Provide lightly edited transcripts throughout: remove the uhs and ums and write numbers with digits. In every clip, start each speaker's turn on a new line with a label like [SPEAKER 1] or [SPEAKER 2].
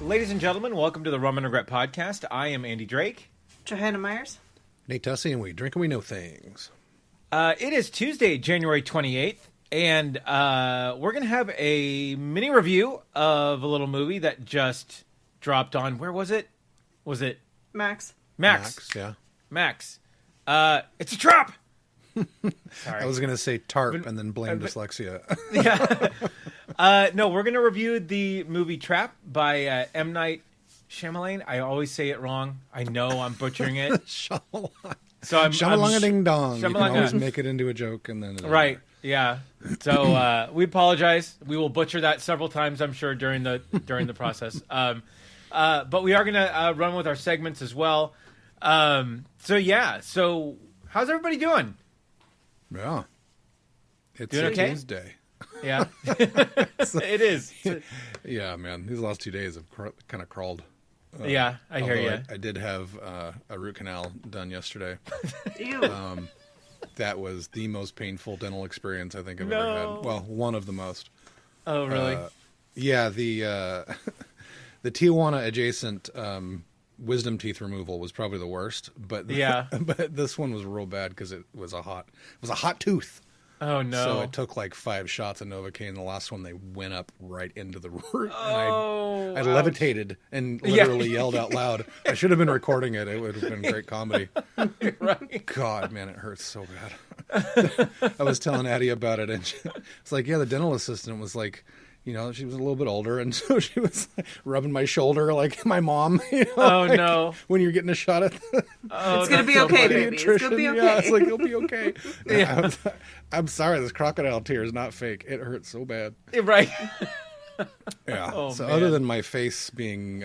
[SPEAKER 1] Ladies and gentlemen, welcome to the Rum Regret podcast. I am Andy Drake.
[SPEAKER 2] Johanna Myers.
[SPEAKER 3] Nate Tussey, and we drink and we know things.
[SPEAKER 1] It is Tuesday, January 28th, and we're going to have a mini review of a little movie that just dropped on, where was it? Was it?
[SPEAKER 2] Max.
[SPEAKER 3] Yeah.
[SPEAKER 1] Max. It's a trap! Sorry.
[SPEAKER 3] I was going to say TARP and then blame dyslexia.
[SPEAKER 1] Yeah. No, we're going to review the movie Trap by M. Night Shyamalan. I always say it wrong. I know I'm butchering it.
[SPEAKER 3] Shyamalan.
[SPEAKER 1] So I'm
[SPEAKER 3] Shamalanga-ding-dong. You can
[SPEAKER 1] Shamalanga.
[SPEAKER 3] always make it into a joke. And then
[SPEAKER 1] Right, yeah. So we apologize. We will butcher that several times, I'm sure, during the process. But we are going to run with our segments as well. So how's everybody doing?
[SPEAKER 3] Yeah. It's
[SPEAKER 1] Doing okay?
[SPEAKER 3] Tuesday.
[SPEAKER 1] Yeah. It is.
[SPEAKER 3] Yeah, man. These last 2 days have kind of crawled.
[SPEAKER 1] Yeah, I hear you.
[SPEAKER 3] I did have a root canal done yesterday.
[SPEAKER 2] Ew.
[SPEAKER 3] That was the most painful dental experience I think I've ever had. Well, one of the most.
[SPEAKER 1] Oh, really?
[SPEAKER 3] Yeah, the Tijuana adjacent wisdom teeth removal was probably the worst, but but this one was real bad because it was a hot tooth.
[SPEAKER 1] Oh no!
[SPEAKER 3] So it took like 5 shots of Novocaine. The last one they went up right into the root.
[SPEAKER 1] Oh,
[SPEAKER 3] and I levitated and literally yelled out loud. I should have been recording it. It would have been great comedy.
[SPEAKER 1] Right.
[SPEAKER 3] God, man, it hurts so bad. I was telling Addie about it, and it's like, yeah, the dental assistant was like, you know, she was a little bit older, and so she was like, rubbing my shoulder like my mom. You know,
[SPEAKER 1] Oh,
[SPEAKER 3] like,
[SPEAKER 1] no.
[SPEAKER 3] When you're getting a shot at
[SPEAKER 2] It's going to be okay, baby. It's going to be okay.
[SPEAKER 3] Yeah, it's like, it'll be okay. Yeah. I'm sorry, this crocodile tear is not fake. It hurts so bad.
[SPEAKER 1] Right.
[SPEAKER 3] Yeah.
[SPEAKER 1] Oh,
[SPEAKER 3] so
[SPEAKER 1] man.
[SPEAKER 3] other than my face being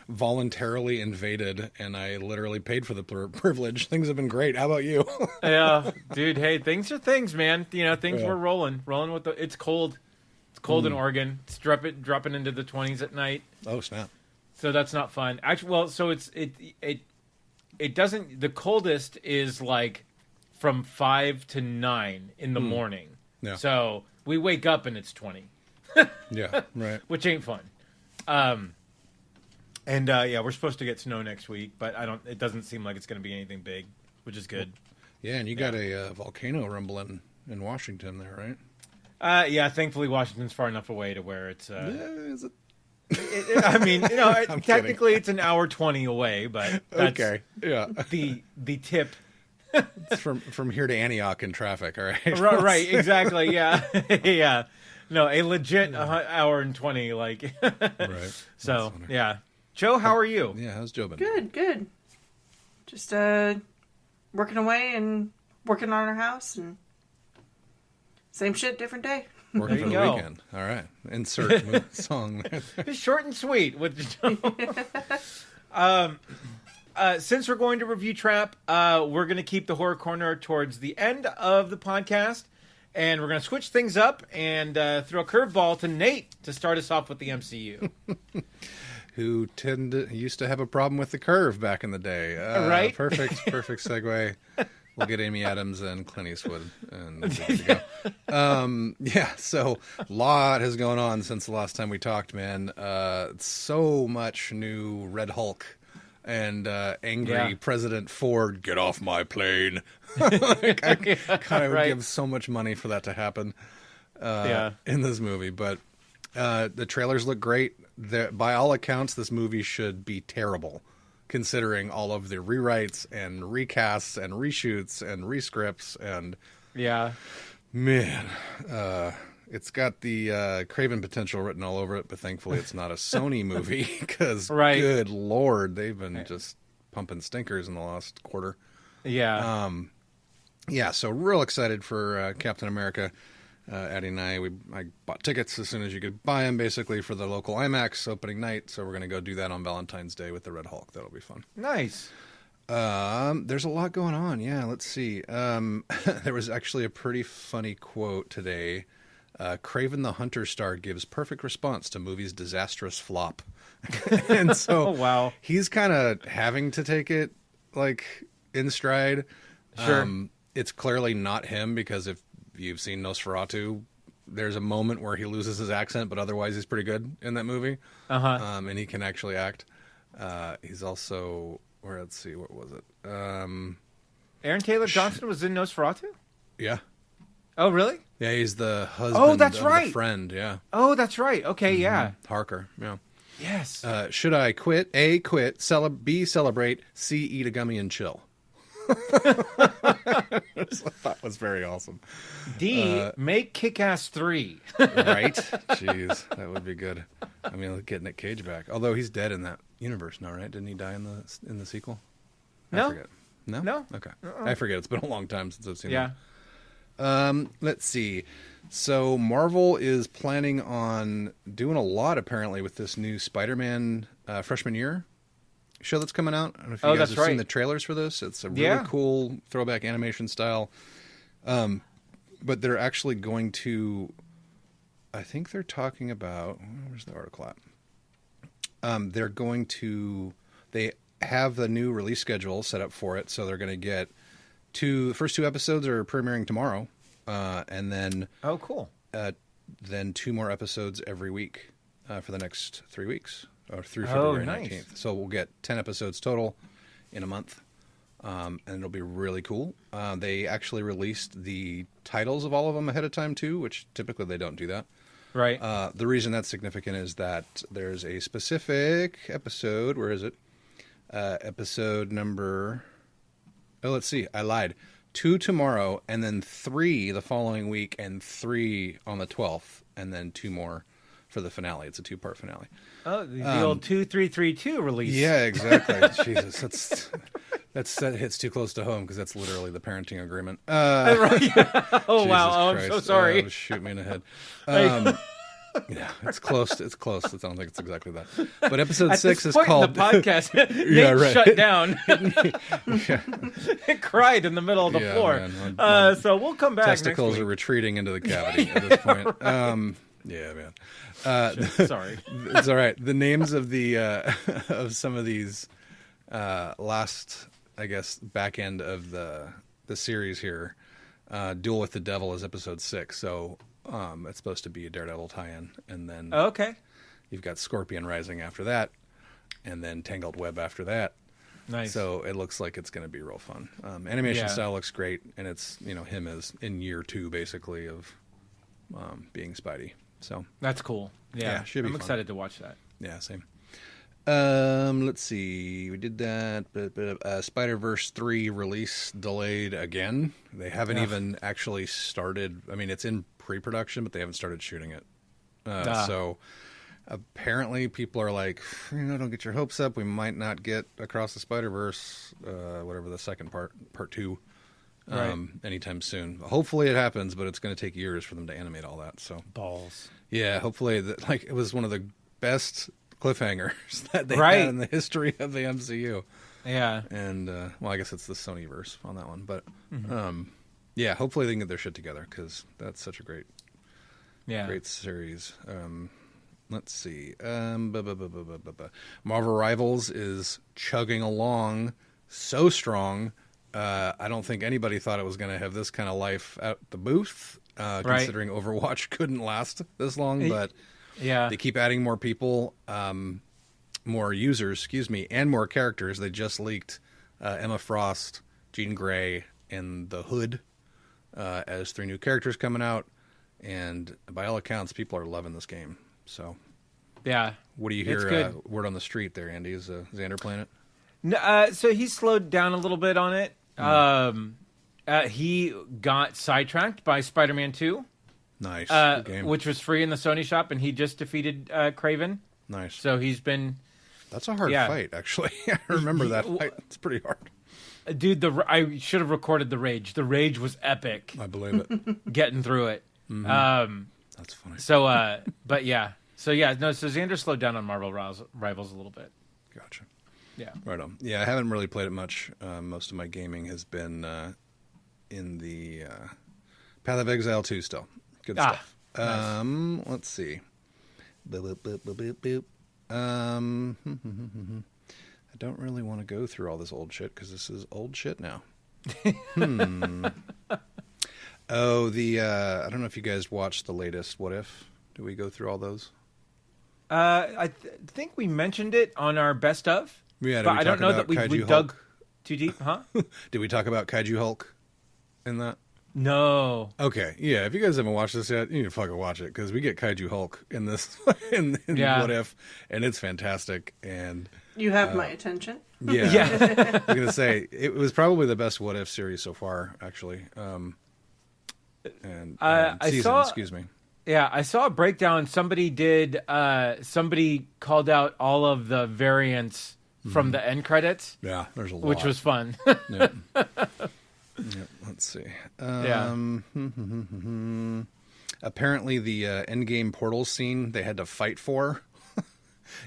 [SPEAKER 3] voluntarily invaded, and I literally paid for the privilege, things have been great. How about you?
[SPEAKER 1] Yeah, dude. Hey, things are things, man. You know, things were rolling with the. It's cold. It's cold in Oregon. It's dropping into the 20s at night.
[SPEAKER 3] Oh snap!
[SPEAKER 1] So that's not fun. Actually, well, so it doesn't. The coldest is like from 5 to 9 in the morning.
[SPEAKER 3] Yeah.
[SPEAKER 1] So we wake up and it's 20.
[SPEAKER 3] Yeah. Right.
[SPEAKER 1] Which ain't fun. And we're supposed to get snow next week, but it doesn't seem like it's going to be anything big, which is good.
[SPEAKER 3] Yeah, and you got a volcano rumbling in Washington there, right?
[SPEAKER 1] Yeah, thankfully Washington's far enough away to where it's.
[SPEAKER 3] Yeah, is it?
[SPEAKER 1] I mean, you know,
[SPEAKER 3] I'm
[SPEAKER 1] technically
[SPEAKER 3] kidding.
[SPEAKER 1] it's an hour 20 away, but that's
[SPEAKER 3] Okay. Yeah.
[SPEAKER 1] the tip.
[SPEAKER 3] It's from here to Antioch in traffic. All right.
[SPEAKER 1] Right, exactly. Yeah, yeah. No, a legit hour and 20. Like.
[SPEAKER 3] Right.
[SPEAKER 1] So yeah, Joe, how are you?
[SPEAKER 3] Yeah, how's Joe been?
[SPEAKER 2] Good. Just working away and working on our house and same shit, different day.
[SPEAKER 3] Working
[SPEAKER 1] There
[SPEAKER 3] for
[SPEAKER 1] you
[SPEAKER 3] the
[SPEAKER 1] go.
[SPEAKER 3] weekend. All right. Insert song.
[SPEAKER 1] Just short and sweet with since we're going to review Trap, we're going to keep the horror corner towards the end of the podcast, and we're going to switch things up and throw a curveball to Nate to start us off with the MCU.
[SPEAKER 3] Who used to have a problem with the curve back in the day.
[SPEAKER 1] Right?
[SPEAKER 3] Perfect segue. We'll get Amy Adams and Clint Eastwood, and we'll be good to go. Yeah, so a lot has gone on since the last time we talked, man. So much new Red Hulk and angry President Ford, get off my plane. Like, I kind of would give so much money for that to happen in this movie. But the trailers look great. By all accounts, this movie should be terrible, considering all of the rewrites and recasts and reshoots and rescripts and man, it's got the Craven potential written all over it, but thankfully it's not a Sony movie because good Lord, they've been just pumping stinkers in the last quarter.
[SPEAKER 1] Yeah.
[SPEAKER 3] So real excited for Captain America. Addie and I bought tickets as soon as you could buy them, basically, for the local IMAX opening night. So we're going to go do that on Valentine's Day with the Red Hulk. That'll be fun.
[SPEAKER 1] Nice.
[SPEAKER 3] There's a lot going on. Yeah, let's see. There was actually a pretty funny quote today. Craven the Hunter star gives perfect response to movie's disastrous flop. And so he's kind of having to take it like in stride.
[SPEAKER 1] Sure.
[SPEAKER 3] It's clearly not him because if you've seen Nosferatu, there's a moment where he loses his accent, but otherwise he's pretty good in that movie. And he can actually act. He's also, let's see, what was it?
[SPEAKER 1] Aaron Taylor Johnson was in Nosferatu?
[SPEAKER 3] Yeah.
[SPEAKER 1] Oh, really?
[SPEAKER 3] Yeah, he's the husband
[SPEAKER 1] that's
[SPEAKER 3] of
[SPEAKER 1] right.
[SPEAKER 3] the friend, yeah.
[SPEAKER 1] Oh, that's right. Okay, yeah.
[SPEAKER 3] Harker, yeah.
[SPEAKER 1] Yes.
[SPEAKER 3] Should I quit? A, quit. B, celebrate. C, eat a gummy and chill. That was very awesome.
[SPEAKER 1] D, make Kick-Ass 3.
[SPEAKER 3] Right? Jeez, that would be good. I mean, get Nick Cage back. Although he's dead in that universe now, right? Didn't he die in the sequel?
[SPEAKER 1] No.
[SPEAKER 3] I forget. No?
[SPEAKER 1] No.
[SPEAKER 3] Okay. I forget. It's been a long time since I've seen
[SPEAKER 1] Yeah.
[SPEAKER 3] that. Let's see. So Marvel is planning on doing a lot, apparently, with this new Spider-Man freshman year show that's coming out. I don't know if you guys have seen the trailers for this. It's a really cool throwback animation style. But they're actually going to, I think they're talking about, where's the article at? They have the new release schedule set up for it. So they're going to get the first 2 episodes are premiering tomorrow. And then,
[SPEAKER 1] oh, cool.
[SPEAKER 3] Then 2 more episodes every week for the next 3 weeks, or through February 19th. So we'll get 10 episodes total in a month, and it'll be really cool. They actually released the titles of all of them ahead of time too, which typically they don't do that.
[SPEAKER 1] Right.
[SPEAKER 3] The reason that's significant is that there's a specific episode. Where is it? Episode number. Oh, let's see. I lied. 2 tomorrow, and then 3 the following week, and 3 on the 12th, and then 2 more for the finale. It's a 2-part finale.
[SPEAKER 1] Oh, the old 2-3-3-2 release.
[SPEAKER 3] Yeah, exactly. Jesus, that hits too close to home because that's literally the parenting agreement.
[SPEAKER 1] Oh, wow. Oh, I'm so sorry.
[SPEAKER 3] Shoot me in the head. Yeah, it's close. It's close. I don't think it's exactly that. But episode 6 is called
[SPEAKER 1] the podcast. Nate shut down. It cried in the middle of the floor. Man, so we'll come back.
[SPEAKER 3] Testicles
[SPEAKER 1] next week.
[SPEAKER 3] are retreating into the cavity at this point. Yeah, man.
[SPEAKER 1] Sorry,
[SPEAKER 3] it's all right. The names of the of some of these last, I guess, back end of the series here. Duel with the Devil is episode 6. So. It's supposed to be a Daredevil tie-in, and then you've got Scorpion Rising after that, and then Tangled Web after that.
[SPEAKER 1] Nice.
[SPEAKER 3] So it looks like it's going to be real fun. Animation style looks great, and it's him is in year 2 basically of being Spidey. So
[SPEAKER 1] that's cool. Yeah,
[SPEAKER 3] should be
[SPEAKER 1] I'm
[SPEAKER 3] fun.
[SPEAKER 1] excited to watch that.
[SPEAKER 3] Yeah, same. Let's see. We did that, but Spider-Verse 3 release delayed again. They haven't even actually started. I mean, it's in pre-production, but they haven't started shooting it. So apparently people are like, don't get your hopes up. We might not get Across the Spider-Verse, whatever the second part 2, anytime soon. Hopefully it happens, but it's going to take years for them to animate all that. So
[SPEAKER 1] balls.
[SPEAKER 3] Yeah, hopefully it was one of the best cliffhangers that they had in the history of the MCU.
[SPEAKER 1] Yeah.
[SPEAKER 3] And, well, I guess it's the Sonyverse on that one. But, yeah, hopefully they can get their shit together because that's such a great series. Let's see. Marvel Rivals is chugging along so strong. I don't think anybody thought it was going to have this kind of life at the booth, considering Overwatch couldn't last this long. But they keep adding more people, more users, and more characters. They just leaked Emma Frost, Jean Grey, and the Hood as 3 new characters coming out. And by all accounts, people are loving this game. So, what do you hear? Word on the street there, Andy? Is Xander playing it?
[SPEAKER 1] No, so he slowed down a little bit on it. He got sidetracked by Spider-Man 2.
[SPEAKER 3] Nice. Good game.
[SPEAKER 1] Which was free in the Sony shop, and he just defeated Kraven.
[SPEAKER 3] Nice.
[SPEAKER 1] So he's been...
[SPEAKER 3] That's a hard fight, actually. I remember that fight. It's pretty hard.
[SPEAKER 1] Dude, I should have recorded the rage. The rage was epic.
[SPEAKER 3] I believe it.
[SPEAKER 1] Getting through it.
[SPEAKER 3] That's funny.
[SPEAKER 1] So, but yeah. So Xander slowed down on Marvel Rivals a little bit.
[SPEAKER 3] Gotcha.
[SPEAKER 1] Yeah.
[SPEAKER 3] Right on. Yeah, I haven't really played it much. Most of my gaming has been in the Path of Exile 2 still. Good stuff. Nice. Let's see. I don't really want to go through all this old shit because this is old shit now. Oh, I don't know if you guys watched the latest What If. Did we go through all those?
[SPEAKER 1] I think we mentioned it on our best of.
[SPEAKER 3] Yeah,
[SPEAKER 1] but I don't know that we
[SPEAKER 3] Kaiju
[SPEAKER 1] dug
[SPEAKER 3] Hulk?
[SPEAKER 1] too deep, huh?
[SPEAKER 3] Did we talk about Kaiju Hulk in that?
[SPEAKER 1] No.
[SPEAKER 3] Okay, yeah. If you guys haven't watched this yet, you need to fucking watch it because we get Kaiju Hulk in this in
[SPEAKER 1] Yeah.
[SPEAKER 3] What If, and it's fantastic. And
[SPEAKER 2] You have my attention.
[SPEAKER 3] yeah,
[SPEAKER 1] Yeah.
[SPEAKER 3] I'm gonna say it was probably the best What If series so far, actually.
[SPEAKER 1] I
[SPEAKER 3] Season,
[SPEAKER 1] saw-
[SPEAKER 3] excuse me.
[SPEAKER 1] Yeah, I saw a breakdown. Somebody called out all of the variants from the end credits,
[SPEAKER 3] Yeah, there's a lot.
[SPEAKER 1] which was fun.
[SPEAKER 3] Yeah. Yeah, let's see.
[SPEAKER 1] Yeah.
[SPEAKER 3] Apparently, the Endgame portals scene they had to fight for.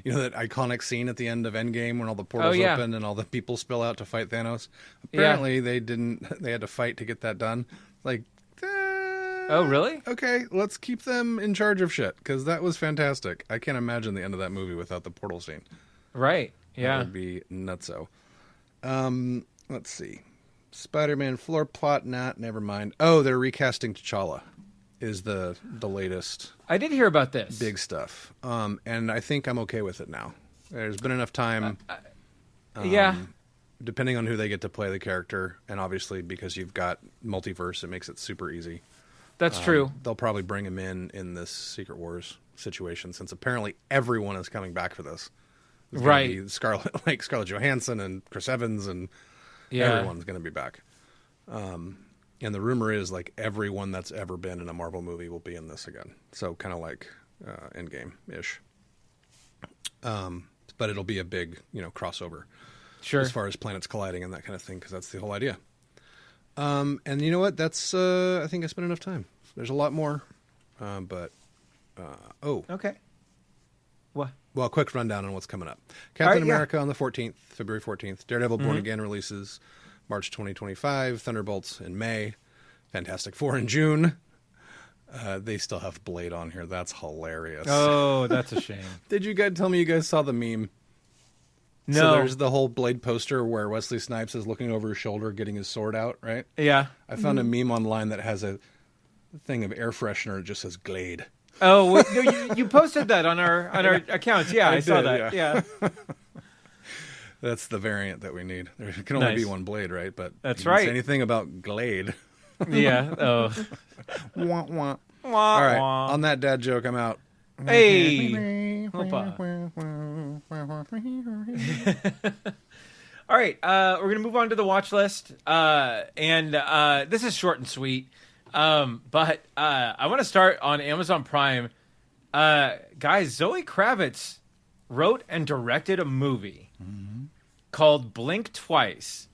[SPEAKER 3] You know that iconic scene at the end of Endgame when all the portals
[SPEAKER 1] yeah.
[SPEAKER 3] open and all the people spill out to fight Thanos. Apparently, they didn't. They had to fight to get that done. Like,
[SPEAKER 1] Oh, really?
[SPEAKER 3] okay, let's keep them in charge of shit because that was fantastic. I can't imagine the end of that movie without the portal scene.
[SPEAKER 1] Right.
[SPEAKER 3] That
[SPEAKER 1] Yeah.
[SPEAKER 3] would be nutso. Let's see. Spider-Man floor plot, never mind. Oh, they're recasting T'Challa is the latest
[SPEAKER 1] I did hear about this.
[SPEAKER 3] big stuff. And I think I'm okay with it now. There's been enough time.
[SPEAKER 1] Yeah.
[SPEAKER 3] Depending on who they get to play the character, and obviously because you've got multiverse, it makes it super easy.
[SPEAKER 1] That's true.
[SPEAKER 3] They'll probably bring him in this Secret Wars situation since apparently everyone is coming back for this. It's gonna
[SPEAKER 1] Right.
[SPEAKER 3] be Scarlett Johansson and Chris Evans and
[SPEAKER 1] Yeah.
[SPEAKER 3] everyone's going to be back. And the rumor is like everyone that's ever been in a Marvel movie will be in this again. So kind of like Endgame-ish. But it'll be a big, crossover
[SPEAKER 1] Sure.
[SPEAKER 3] as far as planets colliding and that kind of thing, because that's the whole idea. And you know what? That's I think I spent enough time. There's a lot more,
[SPEAKER 1] Okay. What?
[SPEAKER 3] well, a quick rundown on what's coming up.
[SPEAKER 1] All
[SPEAKER 3] Captain
[SPEAKER 1] right, yeah.
[SPEAKER 3] America on the 14th, February 14th. Daredevil Born Again releases March 2025. Thunderbolts in May. Fantastic Four in June. They still have Blade on here. That's hilarious.
[SPEAKER 1] Oh, that's a shame.
[SPEAKER 3] Did you guys tell me you guys saw the meme?
[SPEAKER 1] No.
[SPEAKER 3] So there's the whole Blade poster where Wesley Snipes is looking over his shoulder getting his sword out, right?
[SPEAKER 1] Yeah.
[SPEAKER 3] I found a meme online that has a thing of air freshener. It just says Glade.
[SPEAKER 1] Oh, wait, no, you posted that on our accounts. Yeah, I saw
[SPEAKER 3] did,
[SPEAKER 1] that. Yeah.
[SPEAKER 3] That's the variant that we need. There can only be
[SPEAKER 1] Nice.
[SPEAKER 3] one Blade, right? But
[SPEAKER 1] That's
[SPEAKER 3] you didn't
[SPEAKER 1] right.
[SPEAKER 3] say anything about Glade.
[SPEAKER 1] Yeah. Oh.
[SPEAKER 3] Wah, wah.
[SPEAKER 1] Wah,
[SPEAKER 3] All right.
[SPEAKER 1] wah.
[SPEAKER 3] On that dad joke, I'm out.
[SPEAKER 1] Hey. Hoppa. All right, we're gonna move on to the watch list, and this is short and sweet, but I want to start on Amazon Prime. Guys, Zoe Kravitz wrote and directed a movie called Blink Twice,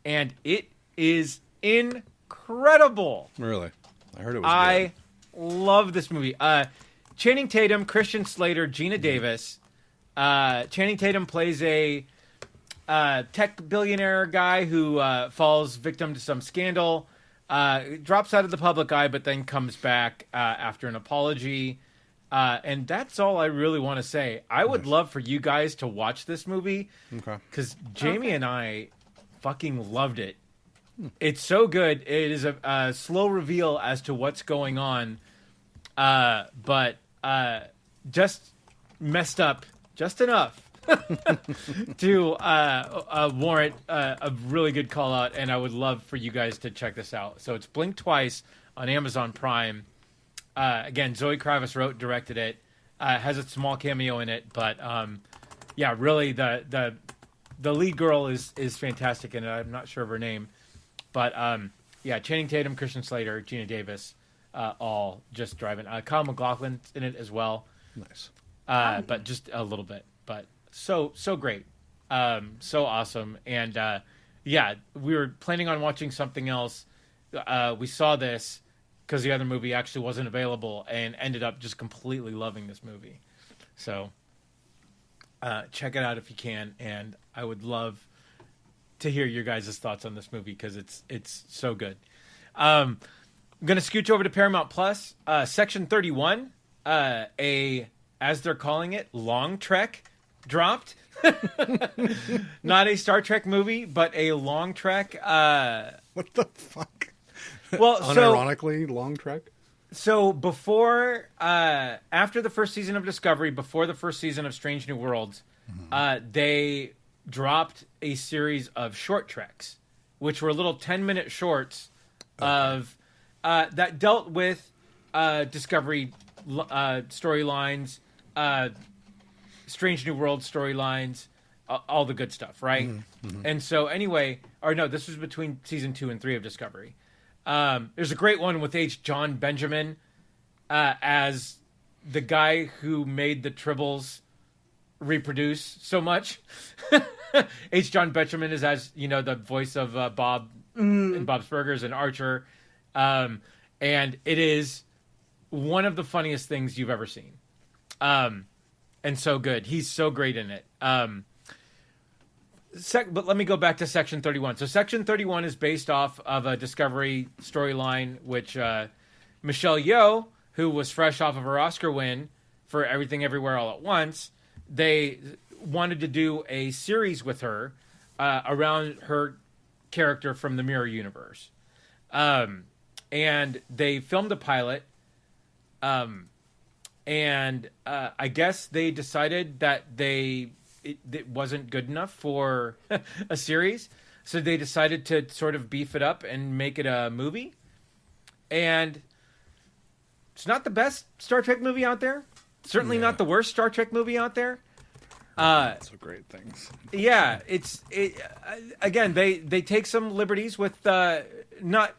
[SPEAKER 1] and it is incredible.
[SPEAKER 3] Really? I heard it was
[SPEAKER 1] I love this movie. Channing Tatum, Christian Slater, Gina Davis. Channing Tatum plays a tech billionaire guy who falls victim to some scandal, drops out of the public eye, but then comes back after an apology. And that's all I really want to say. I would love for you guys to watch this movie
[SPEAKER 3] good. Okay.
[SPEAKER 1] because Jamie and I fucking loved it. It's so good. It is a slow reveal as to what's going on, but just messed up just enough to warrant a really good call out. And I would love for you guys to check this out. So it's Blink Twice on Amazon Prime. Again, Zoe Kravitz wrote, directed it. Has a small cameo in it, but yeah, really the lead girl is fantastic, and I'm not sure of her name. But yeah, Channing Tatum, Christian Slater, Gina Davis, all just driving. Kyle MacLachlan's in it as well,
[SPEAKER 3] Nice.
[SPEAKER 1] but just a little bit. But so great, so awesome. And yeah, we were planning on watching something else. We saw this because the other movie actually wasn't available, and ended up just completely loving this movie. So check it out if you can, and I would love to hear your guys' thoughts on this movie because it's so good. I'm gonna scooch over to Paramount Plus. Section 31, as they're calling it, Long Trek dropped. Not a Star Trek movie, but a Long Trek.
[SPEAKER 3] What the fuck?
[SPEAKER 1] Well,
[SPEAKER 3] unironically long trek.
[SPEAKER 1] So before, after the first season of Discovery, before the first season of Strange New Worlds, they dropped a series of short treks, which were little 10-minute shorts of that dealt with Discovery storylines, Strange New Worlds storylines, all the good stuff, right? And so anyway, or no, this was between season 2 and 3 of Discovery. There's a great one with H. John Benjamin as the guy who made the Tribbles reproduce so much. H. John Benjamin is, as you know, the voice of Bob in Bob's Burgers and Archer. And it is one of the funniest things you've ever seen. And so good. He's so great in it. But let me go back to Section 31. So Section 31 is based off of a Discovery storyline, which Michelle Yeoh, who was fresh off of her Oscar win for Everything Everywhere All at Once, they wanted to do a series with her around her character from the Mirror Universe. And they filmed a pilot. And I guess they decided that it wasn't good enough for a series. So they decided to sort of beef it up and make it a movie. And it's not the best Star Trek movie out there. Certainly not the worst Star Trek movie out there.
[SPEAKER 3] Lots of great things.
[SPEAKER 1] Yeah, again, they take some liberties with not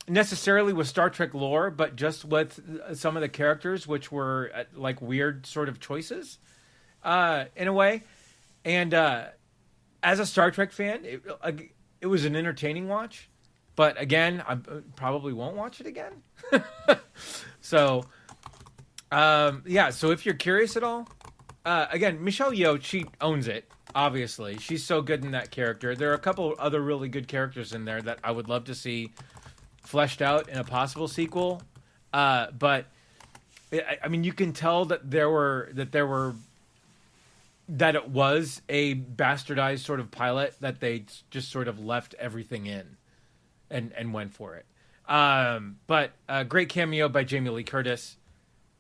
[SPEAKER 1] necessarily with Star Trek lore, but just with some of the characters, which were like weird sort of choices in a way. And as a Star Trek fan, it was an entertaining watch. But again, I probably won't watch it again. So, so if you're curious at all, again, Michelle Yeoh, she owns it, obviously. She's so good in that character. There are a couple other really good characters in there that I would love to see fleshed out in a possible sequel. But, I mean, you can tell that that it was a bastardized sort of pilot that they just sort of left everything in and went for it. But a great cameo by Jamie Lee Curtis,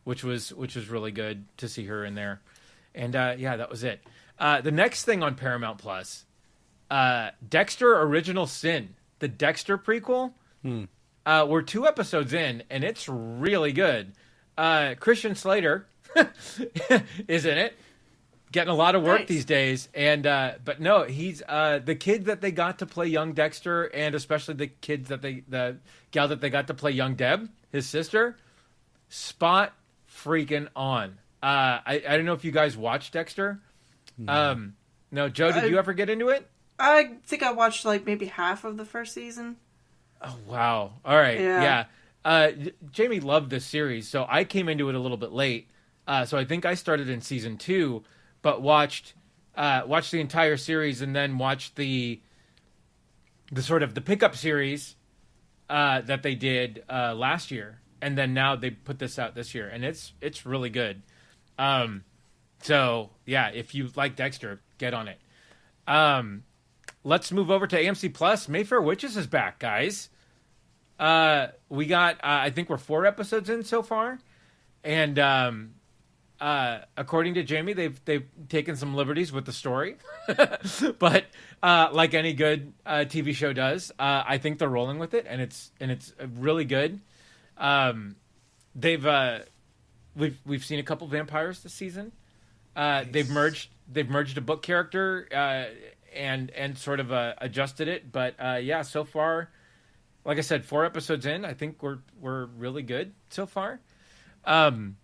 [SPEAKER 1] which was really good to see her in there. And that was it. The next thing on Paramount Plus, Dexter Original Sin, the Dexter prequel. We're 2 episodes in, and it's really good. Christian Slater is in it, getting a lot of work these days. And but no, he's the kid that they got to play young Dexter, and especially the gal that they got to play young Deb, his sister. Spot freaking on. I don't know if you guys watched Dexter. No, Joe, did you ever get into it?
[SPEAKER 2] I think I watched like maybe half of the first season.
[SPEAKER 1] Oh, wow. All right. Yeah. Jamie loved this series, so I came into it a little bit late. So I think I started in season 2, but watched the entire series and then watched the sort of the pickup series that they did last year, and then now they put this out this year, and it's really good. So yeah, if you like Dexter, get on it. Let's move over to AMC Plus. Mayfair Witches is back, guys. We got I think we're 4 episodes in so far, and according to Jamie, they've taken some liberties with the story, but like any good TV show does, I think they're rolling with it, and it's really good. We've seen a couple vampires this season. Nice. They've merged a book character and sort of adjusted it, but so far, like I said, 4 episodes in, I think we're really good so far. We'll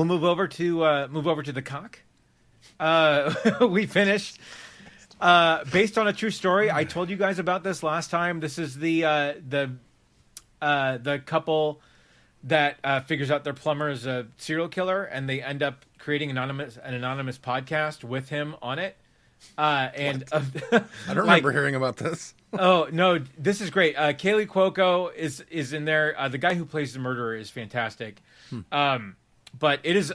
[SPEAKER 1] move over to the cock. We finished based on a true story. I told you guys about this last time. This is the couple that figures out their plumber is a serial killer, and they end up creating an anonymous podcast with him on it. I don't
[SPEAKER 3] remember hearing about this.
[SPEAKER 1] Oh no, this is great. Kaylee Cuoco is in there. The guy who plays the murderer is fantastic. But it is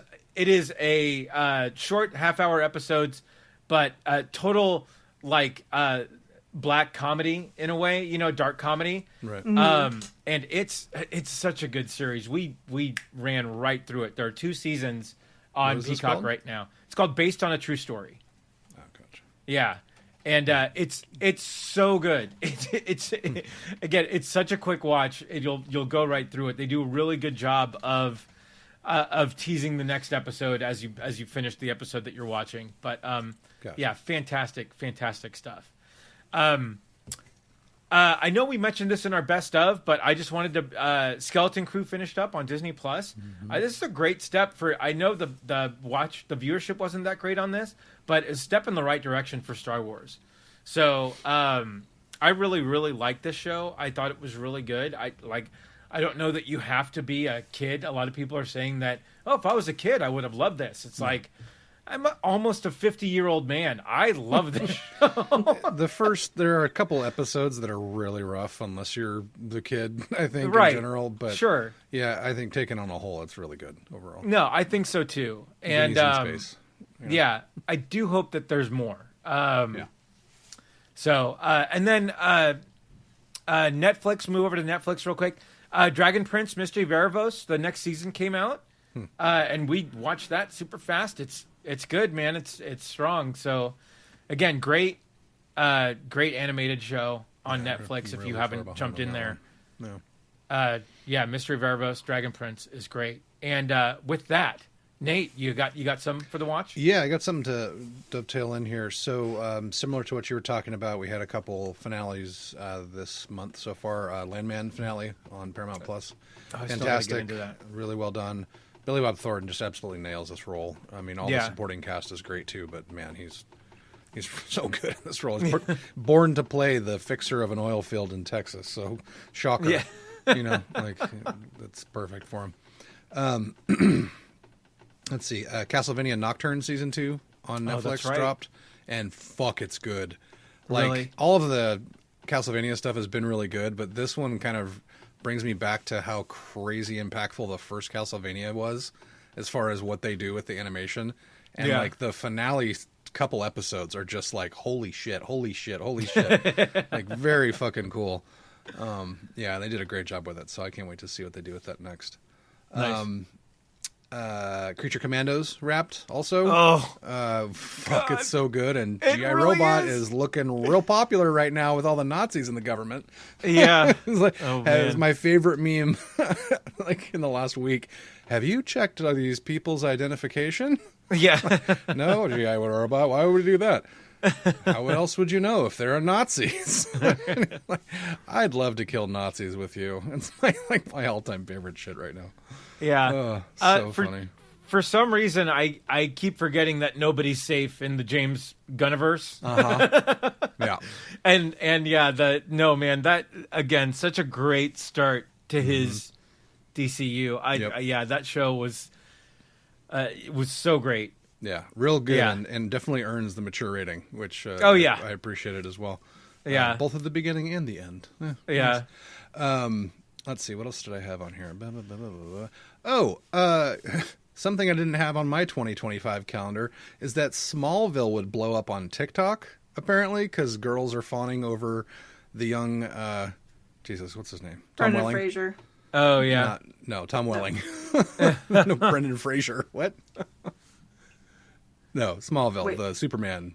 [SPEAKER 1] a short half-hour episodes, but total like black comedy in a way, dark comedy.
[SPEAKER 3] Right.
[SPEAKER 1] And it's such a good series. We ran right through it. There are 2 seasons on
[SPEAKER 3] What is this
[SPEAKER 1] Peacock
[SPEAKER 3] called?
[SPEAKER 1] right now. It's called Based on a True Story.
[SPEAKER 3] Oh, gotcha.
[SPEAKER 1] Yeah. And it's so good. It's again, it's such a quick watch. You'll go right through it. They do a really good job of teasing the next episode as you finish the episode that you're watching. But
[SPEAKER 3] Gotcha.
[SPEAKER 1] yeah, fantastic stuff. I know we mentioned this in our best of, but I just wanted to Skeleton Crew finished up on Disney Plus. This is a great step for. I know the viewership wasn't that great on this, but it's a step in the right direction for Star Wars. So I really like this show. I thought it was really good. I don't know that you have to be a kid. A lot of people are saying that, oh, if I was a kid, I would have loved this. It's like, I'm almost a 50-year-old man. I love this show.
[SPEAKER 3] There are a couple episodes that are really rough, unless you're the kid, I think,
[SPEAKER 1] Right.
[SPEAKER 3] in general. But
[SPEAKER 1] Sure.
[SPEAKER 3] yeah, I think taken on a whole, it's really good overall.
[SPEAKER 1] No, I think so too. And
[SPEAKER 3] Vinny's in space.
[SPEAKER 1] yeah, I do hope that there's more.
[SPEAKER 3] Yeah.
[SPEAKER 1] So, and then Netflix, move over to Netflix real quick. Dragon Prince Mystery Veravos, the next season came out. And we watched that super fast. It's good, man. It's strong. So, again, great animated show on Netflix if
[SPEAKER 3] really
[SPEAKER 1] you
[SPEAKER 3] far
[SPEAKER 1] haven't
[SPEAKER 3] behind
[SPEAKER 1] jumped
[SPEAKER 3] on
[SPEAKER 1] in
[SPEAKER 3] that
[SPEAKER 1] there.
[SPEAKER 3] one. No.
[SPEAKER 1] Yeah, Mystery Veravos, Dragon Prince is great. And with that, Nate, you got some for the watch?
[SPEAKER 3] Yeah, I got something to dovetail in here. So, similar to what you were talking about, we had a couple finales this month so far. Landman finale on Paramount Plus.
[SPEAKER 1] I still gotta
[SPEAKER 3] Fantastic.
[SPEAKER 1] get into that.
[SPEAKER 3] Really well done. Billy Bob Thornton just absolutely nails this role. I mean, all the
[SPEAKER 1] Yeah.
[SPEAKER 3] supporting cast is great too, but man, he's so good in this role. He's born to play the fixer of an oil field in Texas. So, shocker.
[SPEAKER 1] Yeah.
[SPEAKER 3] That's perfect for him. Let's see. Castlevania Nocturne Season 2 on Netflix
[SPEAKER 1] that's right.
[SPEAKER 3] dropped. And fuck, it's good.
[SPEAKER 1] Really?
[SPEAKER 3] All of the Castlevania stuff has been really good, but this one kind of brings me back to how crazy impactful the first Castlevania was as far as what they do with the animation. And
[SPEAKER 1] Yeah.
[SPEAKER 3] the finale couple episodes are just like, holy shit. Like, very fucking cool. Yeah, they did a great job with it, so I can't wait to see what they do with that next.
[SPEAKER 1] Nice.
[SPEAKER 3] Creature Commandos wrapped also.
[SPEAKER 1] God.
[SPEAKER 3] It's so good, and
[SPEAKER 1] It
[SPEAKER 3] G.I.
[SPEAKER 1] really
[SPEAKER 3] Robot
[SPEAKER 1] is.
[SPEAKER 3] is looking real popular right now with all the Nazis in the government.
[SPEAKER 1] Yeah.
[SPEAKER 3] It's like,
[SPEAKER 1] Oh,
[SPEAKER 3] it was
[SPEAKER 1] man.
[SPEAKER 3] my favorite meme in the last week. Have you checked these people's identification?
[SPEAKER 1] Yeah.
[SPEAKER 3] No, G.I. Robot. Why would we do that? How else would you know if there are Nazis? I'd love to kill Nazis with you. It's my all-time favorite shit right now.
[SPEAKER 1] Yeah.
[SPEAKER 3] So funny.
[SPEAKER 1] For some reason, I keep forgetting that nobody's safe in the James Gunniverse.
[SPEAKER 3] Yeah.
[SPEAKER 1] And yeah, that again, such a great start to his DCU.
[SPEAKER 3] Yep.
[SPEAKER 1] Yeah, that show was it was so great.
[SPEAKER 3] Yeah, real good,
[SPEAKER 1] Yeah.
[SPEAKER 3] and definitely earns the mature rating, which
[SPEAKER 1] Oh, yeah.
[SPEAKER 3] I appreciate it as well.
[SPEAKER 1] Yeah.
[SPEAKER 3] Both at the beginning and the end.
[SPEAKER 1] Yeah.
[SPEAKER 3] Nice. Let's see, what else did I have on here? Oh, something I didn't have on my 2025 calendar is that Smallville would blow up on TikTok, apparently, because girls are fawning over the young, Jesus, what's his name? Tom
[SPEAKER 2] Brendan
[SPEAKER 3] Welling?
[SPEAKER 2] Fraser.
[SPEAKER 1] Oh yeah.
[SPEAKER 3] No, Tom Welling. No, Brendan Fraser. What? No, Smallville,
[SPEAKER 2] Wait.
[SPEAKER 3] the Superman,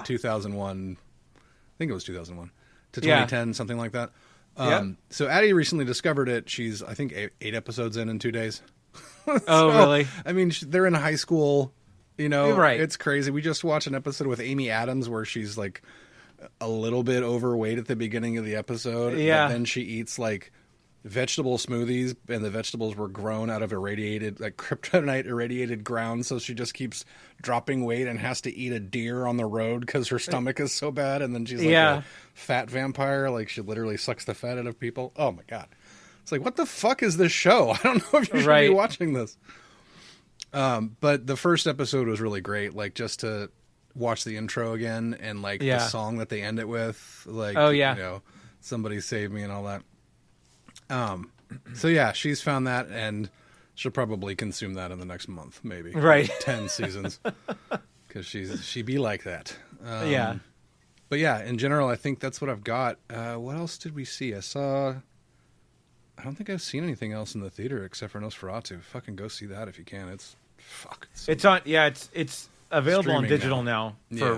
[SPEAKER 3] 2001. I think it was 2001 to
[SPEAKER 1] Yeah.
[SPEAKER 3] 2010, something like that.
[SPEAKER 1] Yep.
[SPEAKER 3] So Addie recently discovered it. She's, I think, eight episodes in 2 days.
[SPEAKER 1] Oh really?
[SPEAKER 3] I mean, they're in high school.
[SPEAKER 1] Right.
[SPEAKER 3] It's crazy. We just watched an episode with Amy Adams where she's like a little bit overweight at the beginning of the episode.
[SPEAKER 1] Yeah.
[SPEAKER 3] But then she eats like vegetable smoothies, and the vegetables were grown out of kryptonite irradiated ground. So she just keeps dropping weight and has to eat a deer on the road because her stomach is so bad. And then she's like
[SPEAKER 1] Yeah.
[SPEAKER 3] a fat vampire. Like, she literally sucks the fat out of people. Oh my God. It's like, what the fuck is this show? I don't know if you should
[SPEAKER 1] Right.
[SPEAKER 3] be watching this. But the first episode was really great. Like, just to watch the intro again and like
[SPEAKER 1] Yeah.
[SPEAKER 3] the song that they end it with, like,
[SPEAKER 1] Oh, yeah.
[SPEAKER 3] Somebody Save Me and all that. So yeah, she's found that, and she'll probably consume that in the next month, maybe.
[SPEAKER 1] Right.
[SPEAKER 3] 10 seasons. Because she be like that.
[SPEAKER 1] Yeah.
[SPEAKER 3] But yeah, in general, I think that's what I've got. What else did we see? I don't think I've seen anything else in the theater except for Nosferatu. Fucking go see that if you can. It's
[SPEAKER 1] on. Yeah, it's available on
[SPEAKER 3] Streaming
[SPEAKER 1] digital now for
[SPEAKER 3] Yeah.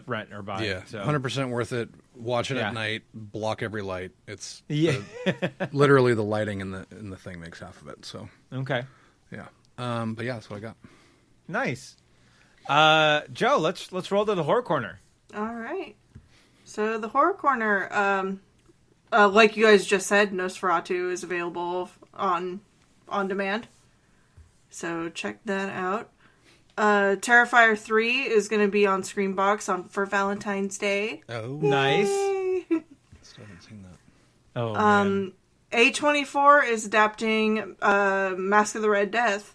[SPEAKER 1] rent or buy.
[SPEAKER 3] Yeah,
[SPEAKER 1] So.
[SPEAKER 3] 100% worth it. Watch it
[SPEAKER 1] Yeah.
[SPEAKER 3] at night. Block every light. It's
[SPEAKER 1] Yeah.
[SPEAKER 3] literally the lighting in the thing makes half of it. So
[SPEAKER 1] Okay.
[SPEAKER 3] yeah. But yeah, that's what I got.
[SPEAKER 1] Nice. Joe, let's roll to the horror corner.
[SPEAKER 2] All right. So the horror corner, like you guys just said, Nosferatu is available on demand. So check that out. Terrifier 3 is going to be on Screambox for Valentine's Day.
[SPEAKER 3] Oh,
[SPEAKER 1] Nice.
[SPEAKER 2] Yay!
[SPEAKER 3] still haven't seen that.
[SPEAKER 1] Oh man.
[SPEAKER 2] A24 is adapting Mask of the Red Death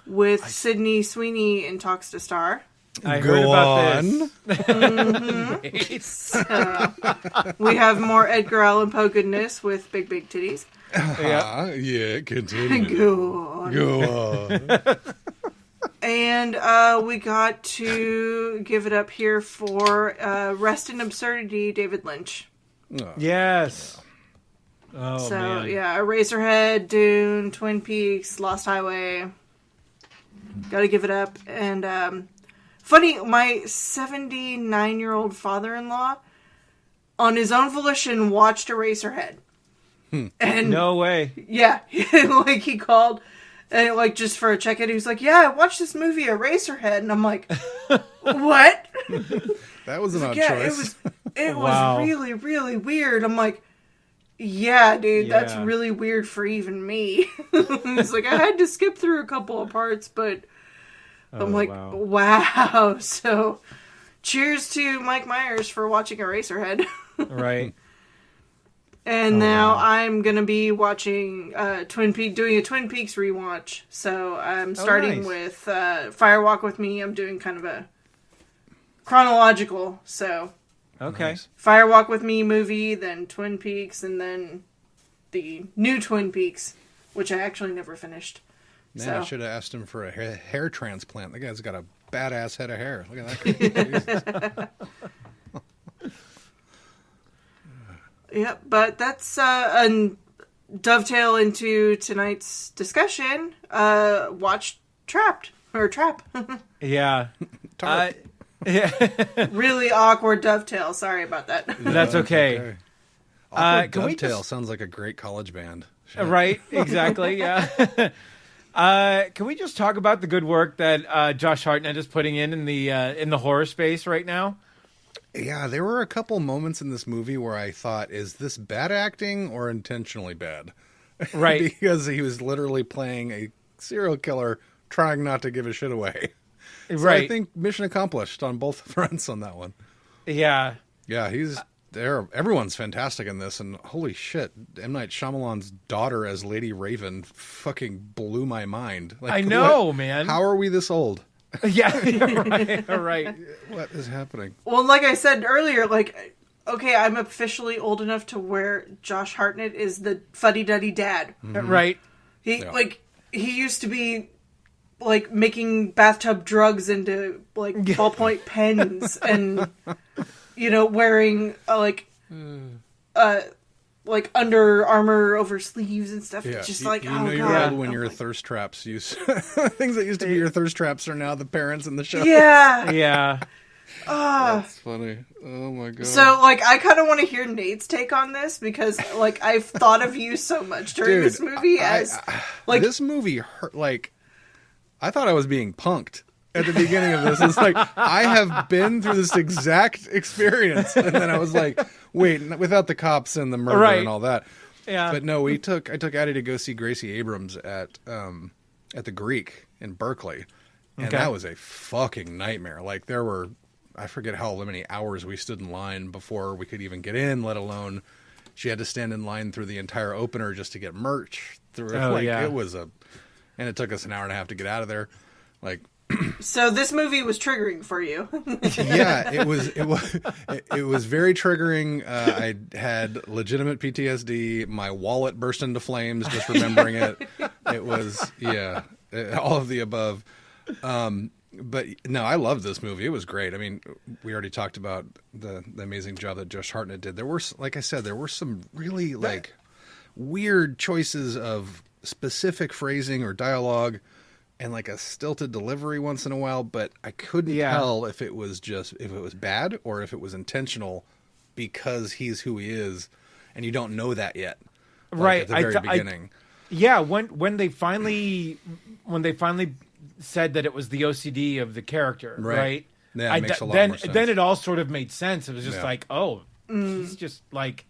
[SPEAKER 2] with Sydney Sweeney in talks to star.
[SPEAKER 1] I
[SPEAKER 3] Go
[SPEAKER 1] heard about
[SPEAKER 3] on.
[SPEAKER 1] this.
[SPEAKER 2] We have more Edgar Allan Poe goodness with Big Big Titties.
[SPEAKER 1] Yeah.
[SPEAKER 3] Yeah, continue.
[SPEAKER 2] Go on.
[SPEAKER 3] Go on.
[SPEAKER 2] And we got to give it up here for Rest in Absurdity, David Lynch.
[SPEAKER 3] Oh,
[SPEAKER 1] Yes. Oh
[SPEAKER 2] So,
[SPEAKER 1] man.
[SPEAKER 2] yeah, Eraserhead, Dune, Twin Peaks, Lost Highway. Gotta give it up. And, funny, my 79-year-old father-in-law, on his own volition, watched Eraserhead. And,
[SPEAKER 1] No way.
[SPEAKER 2] yeah, like, he called, and, like, just for a check-in, he was like, yeah, I watched this movie, Eraserhead. And I'm like, what?
[SPEAKER 3] That was an odd
[SPEAKER 2] Yeah,
[SPEAKER 3] choice.
[SPEAKER 2] it
[SPEAKER 1] Wow.
[SPEAKER 2] was really, really weird. I'm like, yeah, dude, that's
[SPEAKER 1] Yeah.
[SPEAKER 2] really weird for even me. It's like, I had to skip through a couple of parts, but I'm like,
[SPEAKER 1] wow.
[SPEAKER 2] wow. So, cheers to Mike Myers for watching Eraserhead.
[SPEAKER 1] Right.
[SPEAKER 2] And now
[SPEAKER 1] wow.
[SPEAKER 2] I'm going to be watching doing a Twin Peaks rewatch. So, I'm starting
[SPEAKER 1] nice.
[SPEAKER 2] with Firewalk with Me. I'm doing kind of a chronological, so...
[SPEAKER 1] Okay.
[SPEAKER 3] Nice.
[SPEAKER 2] Firewalk with Me movie, then Twin Peaks, and then the new Twin Peaks, which I actually never finished.
[SPEAKER 3] Man,
[SPEAKER 2] So-
[SPEAKER 3] I should have asked him for a hair transplant. The guy's got a badass head of hair. Look at that.
[SPEAKER 2] Yep, but that's a dovetail into tonight's discussion. Watch Trapped or Trap.
[SPEAKER 1] Yeah.
[SPEAKER 3] Tarp.
[SPEAKER 1] Yeah.
[SPEAKER 2] Really awkward dovetail. Sorry about that.
[SPEAKER 1] That's okay.
[SPEAKER 3] Awkward
[SPEAKER 1] can we
[SPEAKER 3] Dovetail
[SPEAKER 1] just-
[SPEAKER 3] sounds like a great college band. Shit.
[SPEAKER 1] Right. Exactly. Yeah. Can we just talk about the good work that Josh Hartnett is putting in the horror space right now?
[SPEAKER 3] Yeah, there were a couple moments in this movie where I thought, is this bad acting or intentionally bad?
[SPEAKER 1] Right.
[SPEAKER 3] Because he was literally playing a serial killer trying not to give a shit away. So
[SPEAKER 1] Right.
[SPEAKER 3] I think mission accomplished on both fronts on that one.
[SPEAKER 1] Yeah.
[SPEAKER 3] Yeah, he's there. Everyone's fantastic in this, and holy shit, M. Night Shyamalan's daughter as Lady Raven fucking blew my mind. Like,
[SPEAKER 1] I know,
[SPEAKER 3] what-
[SPEAKER 1] man.
[SPEAKER 3] How are we this old?
[SPEAKER 1] Yeah. Right. Right.
[SPEAKER 3] What is happening?
[SPEAKER 2] Well, like I said earlier, like, okay, I'm officially old enough to where Josh Hartnett is the fuddy-duddy dad.
[SPEAKER 1] Right.
[SPEAKER 2] He he used to be like making bathtub drugs into like ballpoint pens and wearing like Under Armour over sleeves and stuff.
[SPEAKER 3] Yeah,
[SPEAKER 2] It's just
[SPEAKER 3] you,
[SPEAKER 2] like,
[SPEAKER 3] you
[SPEAKER 2] oh
[SPEAKER 3] know you're
[SPEAKER 2] god.
[SPEAKER 3] old when your thirst traps use things that used to be your thirst traps are now the parents in the show.
[SPEAKER 2] Yeah.
[SPEAKER 1] Yeah.
[SPEAKER 3] That's funny. Oh my god.
[SPEAKER 2] So like I kind of want to hear Nate's take on this because like I've thought of you so much during
[SPEAKER 3] Dude,
[SPEAKER 2] this movie as like
[SPEAKER 3] this movie hurt. Like, I thought I was being punked at the beginning of this. It's like I have been through this exact experience, and then I was like, wait, without the cops and the murder
[SPEAKER 1] Right.
[SPEAKER 3] and all that.
[SPEAKER 1] Yeah.
[SPEAKER 3] But no, I took Addie to go see Gracie Abrams at the Greek in Berkeley, and
[SPEAKER 1] Okay.
[SPEAKER 3] that was a fucking nightmare. Like there were, I forget how many hours we stood in line before we could even get in, let alone she had to stand in line through the entire opener just to get merch through.
[SPEAKER 1] Oh, yeah.
[SPEAKER 3] It was and it took us an hour and a half to get out of there. Like,
[SPEAKER 2] so this movie was triggering for you.
[SPEAKER 3] yeah, it was very triggering. I had legitimate PTSD. My wallet burst into flames just remembering it. It was all of the above. But no, I love this movie. It was great. I mean, we already talked about the amazing job that Josh Hartnett did. There were, like I said, there were some really like weird choices of specific phrasing or dialogue and like a stilted delivery once in a while, but I couldn't tell if it was bad or if it was intentional because he's who he is and you don't know that yet. Like,
[SPEAKER 1] right.
[SPEAKER 3] at the very beginning.
[SPEAKER 1] When they finally said that it was the OCD of the character, right?
[SPEAKER 3] Yeah, it makes a lot more sense.
[SPEAKER 1] Then it all sort of made sense. It was just like, oh, he's just like,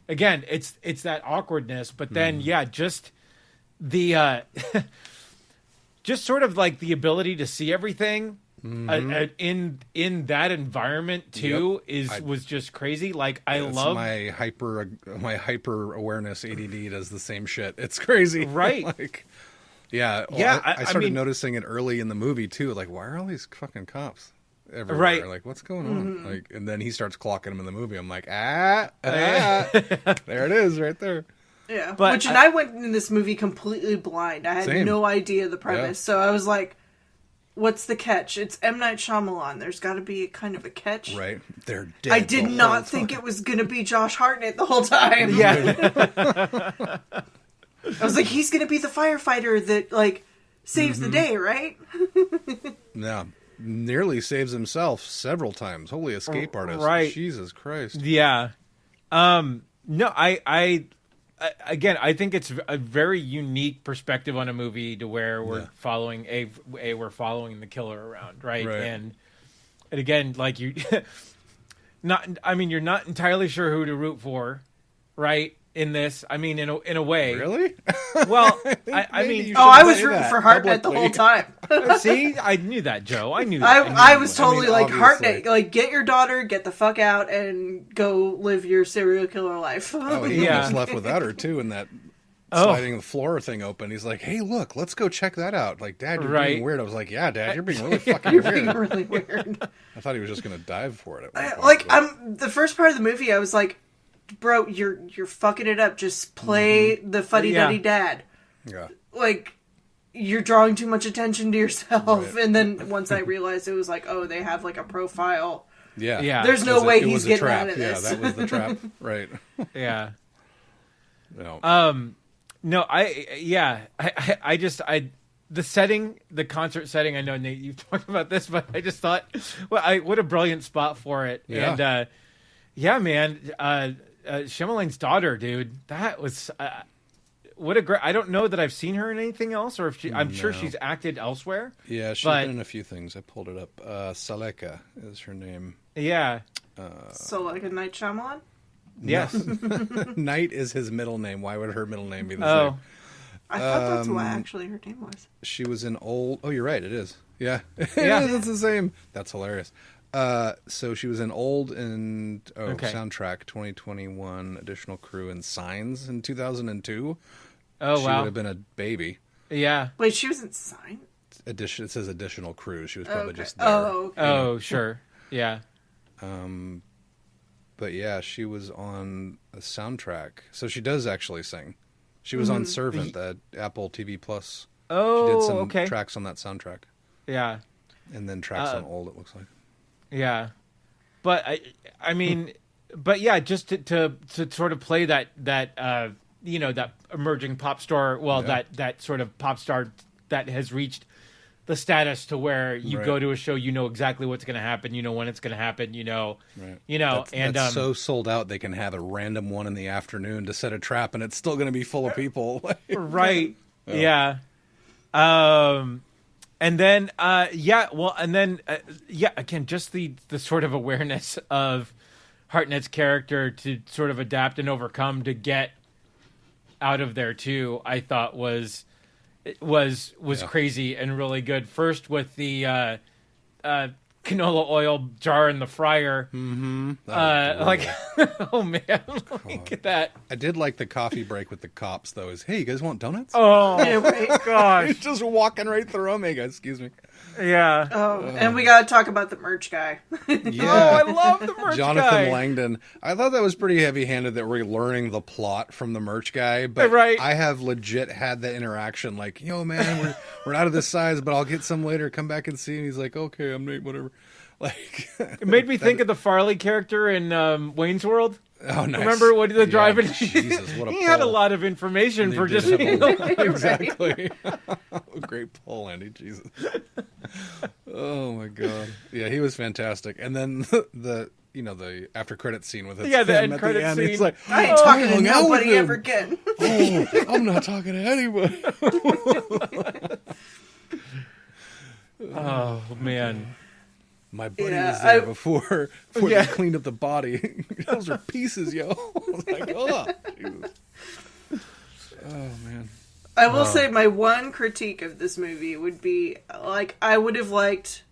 [SPEAKER 1] again, it's that awkwardness, but then just the just sort of like the ability to see everything in that environment too was just crazy. Like I love
[SPEAKER 3] my hyper awareness ADD does the same shit. It's crazy,
[SPEAKER 1] right?
[SPEAKER 3] Like, I started noticing it early in the movie too. Like, why are all these fucking cops everywhere?
[SPEAKER 1] Right.
[SPEAKER 3] Like, what's going on? Like, and then he starts clocking them in the movie. I'm like, there it is, right there.
[SPEAKER 2] Yeah, but I went in this movie completely blind. I had no idea the premise, so I was like, "What's the catch? It's M. Night Shyamalan. There's got to be kind of a catch."
[SPEAKER 3] Right? They're dead.
[SPEAKER 2] I did not think it was going to be Josh Hartnett the whole time.
[SPEAKER 1] Yeah.
[SPEAKER 2] I was like, he's going to be the firefighter that like saves the day, right?
[SPEAKER 3] Yeah, nearly saves himself several times. Holy escape artist!
[SPEAKER 1] Right?
[SPEAKER 3] Jesus Christ!
[SPEAKER 1] Yeah. No, I again, I think it's a very unique perspective on a movie to where we're following we're following the killer around, right? And again, like you're not entirely sure who to root for, right? In this, I mean, in a way,
[SPEAKER 3] really.
[SPEAKER 1] Well, I mean,
[SPEAKER 2] I was rooting for Hartnett the whole time.
[SPEAKER 1] See, I knew that, Joe. I knew that.
[SPEAKER 2] I was totally like, Hartnett, like, get your daughter, get the fuck out, and go live your serial killer life.
[SPEAKER 3] Oh, he almost left without her too in that sliding the floor thing open. He's like, "Hey, look, let's go check that out." Like, Dad, you're being weird. I was like, "Yeah, Dad, you're being really fucking
[SPEAKER 2] you're
[SPEAKER 3] weird."
[SPEAKER 2] being really weird.
[SPEAKER 3] I thought he was just gonna dive for it.
[SPEAKER 2] The first part of the movie, I was like, bro, you're fucking it up. Just play the fuddy-duddy dad.
[SPEAKER 3] Yeah.
[SPEAKER 2] Like, you're drawing too much attention to yourself. Right. And then once I realized it was like, oh, they have like a profile.
[SPEAKER 1] Yeah.
[SPEAKER 2] There's no way he's getting out of this.
[SPEAKER 3] Yeah, that was the trap. Right.
[SPEAKER 1] Yeah.
[SPEAKER 3] No.
[SPEAKER 1] No, the setting, the concert setting, I know, Nate, you've talked about this, but I just thought, what a brilliant spot for it.
[SPEAKER 3] Yeah.
[SPEAKER 1] And, man, Shyamalan's daughter, dude, that was, what a great, I don't know that I've seen her in anything else, or if I'm sure she's acted elsewhere.
[SPEAKER 3] Yeah, she's been in a few things. I pulled it up. Saleka is her name.
[SPEAKER 1] Yeah.
[SPEAKER 2] So like a Night Shyamalan?
[SPEAKER 1] Yes.
[SPEAKER 3] Knight is his middle name. Why would her middle name be the same?
[SPEAKER 2] I thought that's what actually her name was.
[SPEAKER 3] She was in old... Oh, you're right. It is. Yeah.
[SPEAKER 1] Yeah.
[SPEAKER 3] It's the same. That's hilarious. So she was in Old and Soundtrack 2021 Additional Crew and Signs in 2002.
[SPEAKER 1] Oh,
[SPEAKER 3] she
[SPEAKER 1] wow.
[SPEAKER 3] would have been a baby.
[SPEAKER 1] Yeah.
[SPEAKER 2] Wait, she was in Signs?
[SPEAKER 3] It says Additional Crew. She was probably just there.
[SPEAKER 2] Oh, okay.
[SPEAKER 1] Oh, sure. Yeah.
[SPEAKER 3] But yeah, she was on a soundtrack. So she does actually sing. She was on Servant, the Apple TV Plus.
[SPEAKER 1] Oh,
[SPEAKER 3] she did some tracks on that soundtrack.
[SPEAKER 1] Yeah.
[SPEAKER 3] And then tracks on Old, it looks like.
[SPEAKER 1] Yeah. But I mean, but yeah, just to sort of play that that emerging pop star, that sort of pop star that has reached the status to where you go to a show, you know exactly what's going to happen, you know when it's going to happen,
[SPEAKER 3] that's so sold out they can have a random one in the afternoon to set a trap, and it's still going to be full of people.
[SPEAKER 1] Right? Yeah. And then again, just the sort of awareness of Hartnett's character to sort of adapt and overcome to get out of there too, I thought was crazy and really good. First with the canola oil jar in the fryer.
[SPEAKER 3] Mm-hmm.
[SPEAKER 1] Oh man, look at that.
[SPEAKER 3] I did like the coffee break with the cops though. Hey, you guys want donuts?
[SPEAKER 1] Oh my gosh.
[SPEAKER 3] He's just walking right through them. Hey guys, excuse me.
[SPEAKER 1] Yeah.
[SPEAKER 2] Oh, and we gotta talk about the merch guy.
[SPEAKER 3] Yeah.
[SPEAKER 1] Oh, I love the merch
[SPEAKER 3] Jonathan
[SPEAKER 1] guy.
[SPEAKER 3] Langdon. I thought that was pretty heavy-handed that we're learning the plot from the merch guy, but
[SPEAKER 1] Right.
[SPEAKER 3] I have legit had that interaction like, yo, man, we're out of this size, but I'll get some later. Come back and see. And he's like, okay, I'm Nate, whatever. Like,
[SPEAKER 1] It made me think of the Farley character in Wayne's World.
[SPEAKER 3] oh, nice.
[SPEAKER 1] Remember what the driving?
[SPEAKER 3] Jesus, what a
[SPEAKER 1] he had a
[SPEAKER 3] pull.
[SPEAKER 1] lot of information
[SPEAKER 3] They
[SPEAKER 1] for
[SPEAKER 3] did
[SPEAKER 1] just
[SPEAKER 3] have a lot.
[SPEAKER 2] Right.
[SPEAKER 3] Exactly. Great pull, Andy. Jesus. Oh my god. Yeah, he was fantastic. And then the after credit scene with his
[SPEAKER 1] Yeah, the
[SPEAKER 3] him
[SPEAKER 1] end
[SPEAKER 3] at
[SPEAKER 1] credit
[SPEAKER 3] the end.
[SPEAKER 1] scene.
[SPEAKER 3] He's like,
[SPEAKER 2] I ain't talking to
[SPEAKER 3] hung out with
[SPEAKER 2] nobody
[SPEAKER 3] him.
[SPEAKER 2] ever again.
[SPEAKER 3] oh, I'm not talking to anybody.
[SPEAKER 1] Oh man.
[SPEAKER 3] My buddy
[SPEAKER 2] Yeah,
[SPEAKER 3] was there
[SPEAKER 2] I-
[SPEAKER 3] before
[SPEAKER 1] Yeah.
[SPEAKER 3] they cleaned up the body. Those are pieces, yo. I was like, oh, Jesus. Oh man.
[SPEAKER 2] I will say my one critique of this movie would be like I would have liked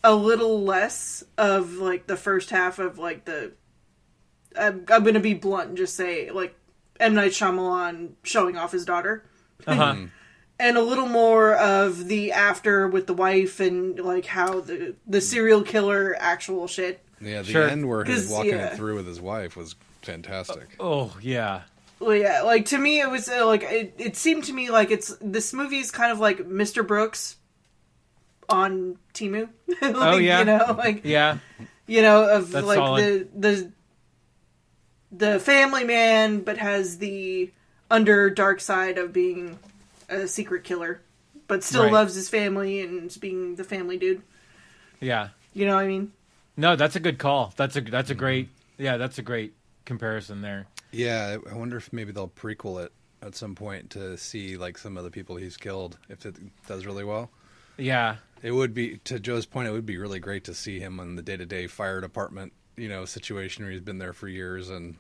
[SPEAKER 2] a little less of like the first half of like the I'm gonna be blunt and just say like M. Night Shyamalan showing off his daughter.
[SPEAKER 1] Uh-huh.
[SPEAKER 2] And a little more of the after with the wife and like how the serial killer actual shit.
[SPEAKER 3] Yeah, the
[SPEAKER 1] Sure.
[SPEAKER 3] end where he's
[SPEAKER 2] 'Cause,
[SPEAKER 3] walking
[SPEAKER 2] yeah.
[SPEAKER 3] it through with his wife was fantastic.
[SPEAKER 1] Oh yeah.
[SPEAKER 2] Well, yeah, like to me, it was like it seemed to me like this movie is kind of like Mr. Brooks on Temu. Like,
[SPEAKER 1] Oh, yeah.
[SPEAKER 2] you know, like
[SPEAKER 1] Yeah.
[SPEAKER 2] you know of
[SPEAKER 1] That's
[SPEAKER 2] like
[SPEAKER 1] solid.
[SPEAKER 2] the family man, but has the dark side of being a secret killer, but still
[SPEAKER 1] Right.
[SPEAKER 2] loves his family and is being the family dude.
[SPEAKER 1] Yeah.
[SPEAKER 2] You know what I mean?
[SPEAKER 1] No, that's a good call. That's a great. Yeah, that's a great comparison there.
[SPEAKER 3] Yeah, I wonder if maybe they'll prequel it at some point to see like some of the people he's killed if it does really well.
[SPEAKER 1] Yeah.
[SPEAKER 3] It would be, to Joe's point, it would be really great to see him in the day-to-day fire department, situation where he's been there for years and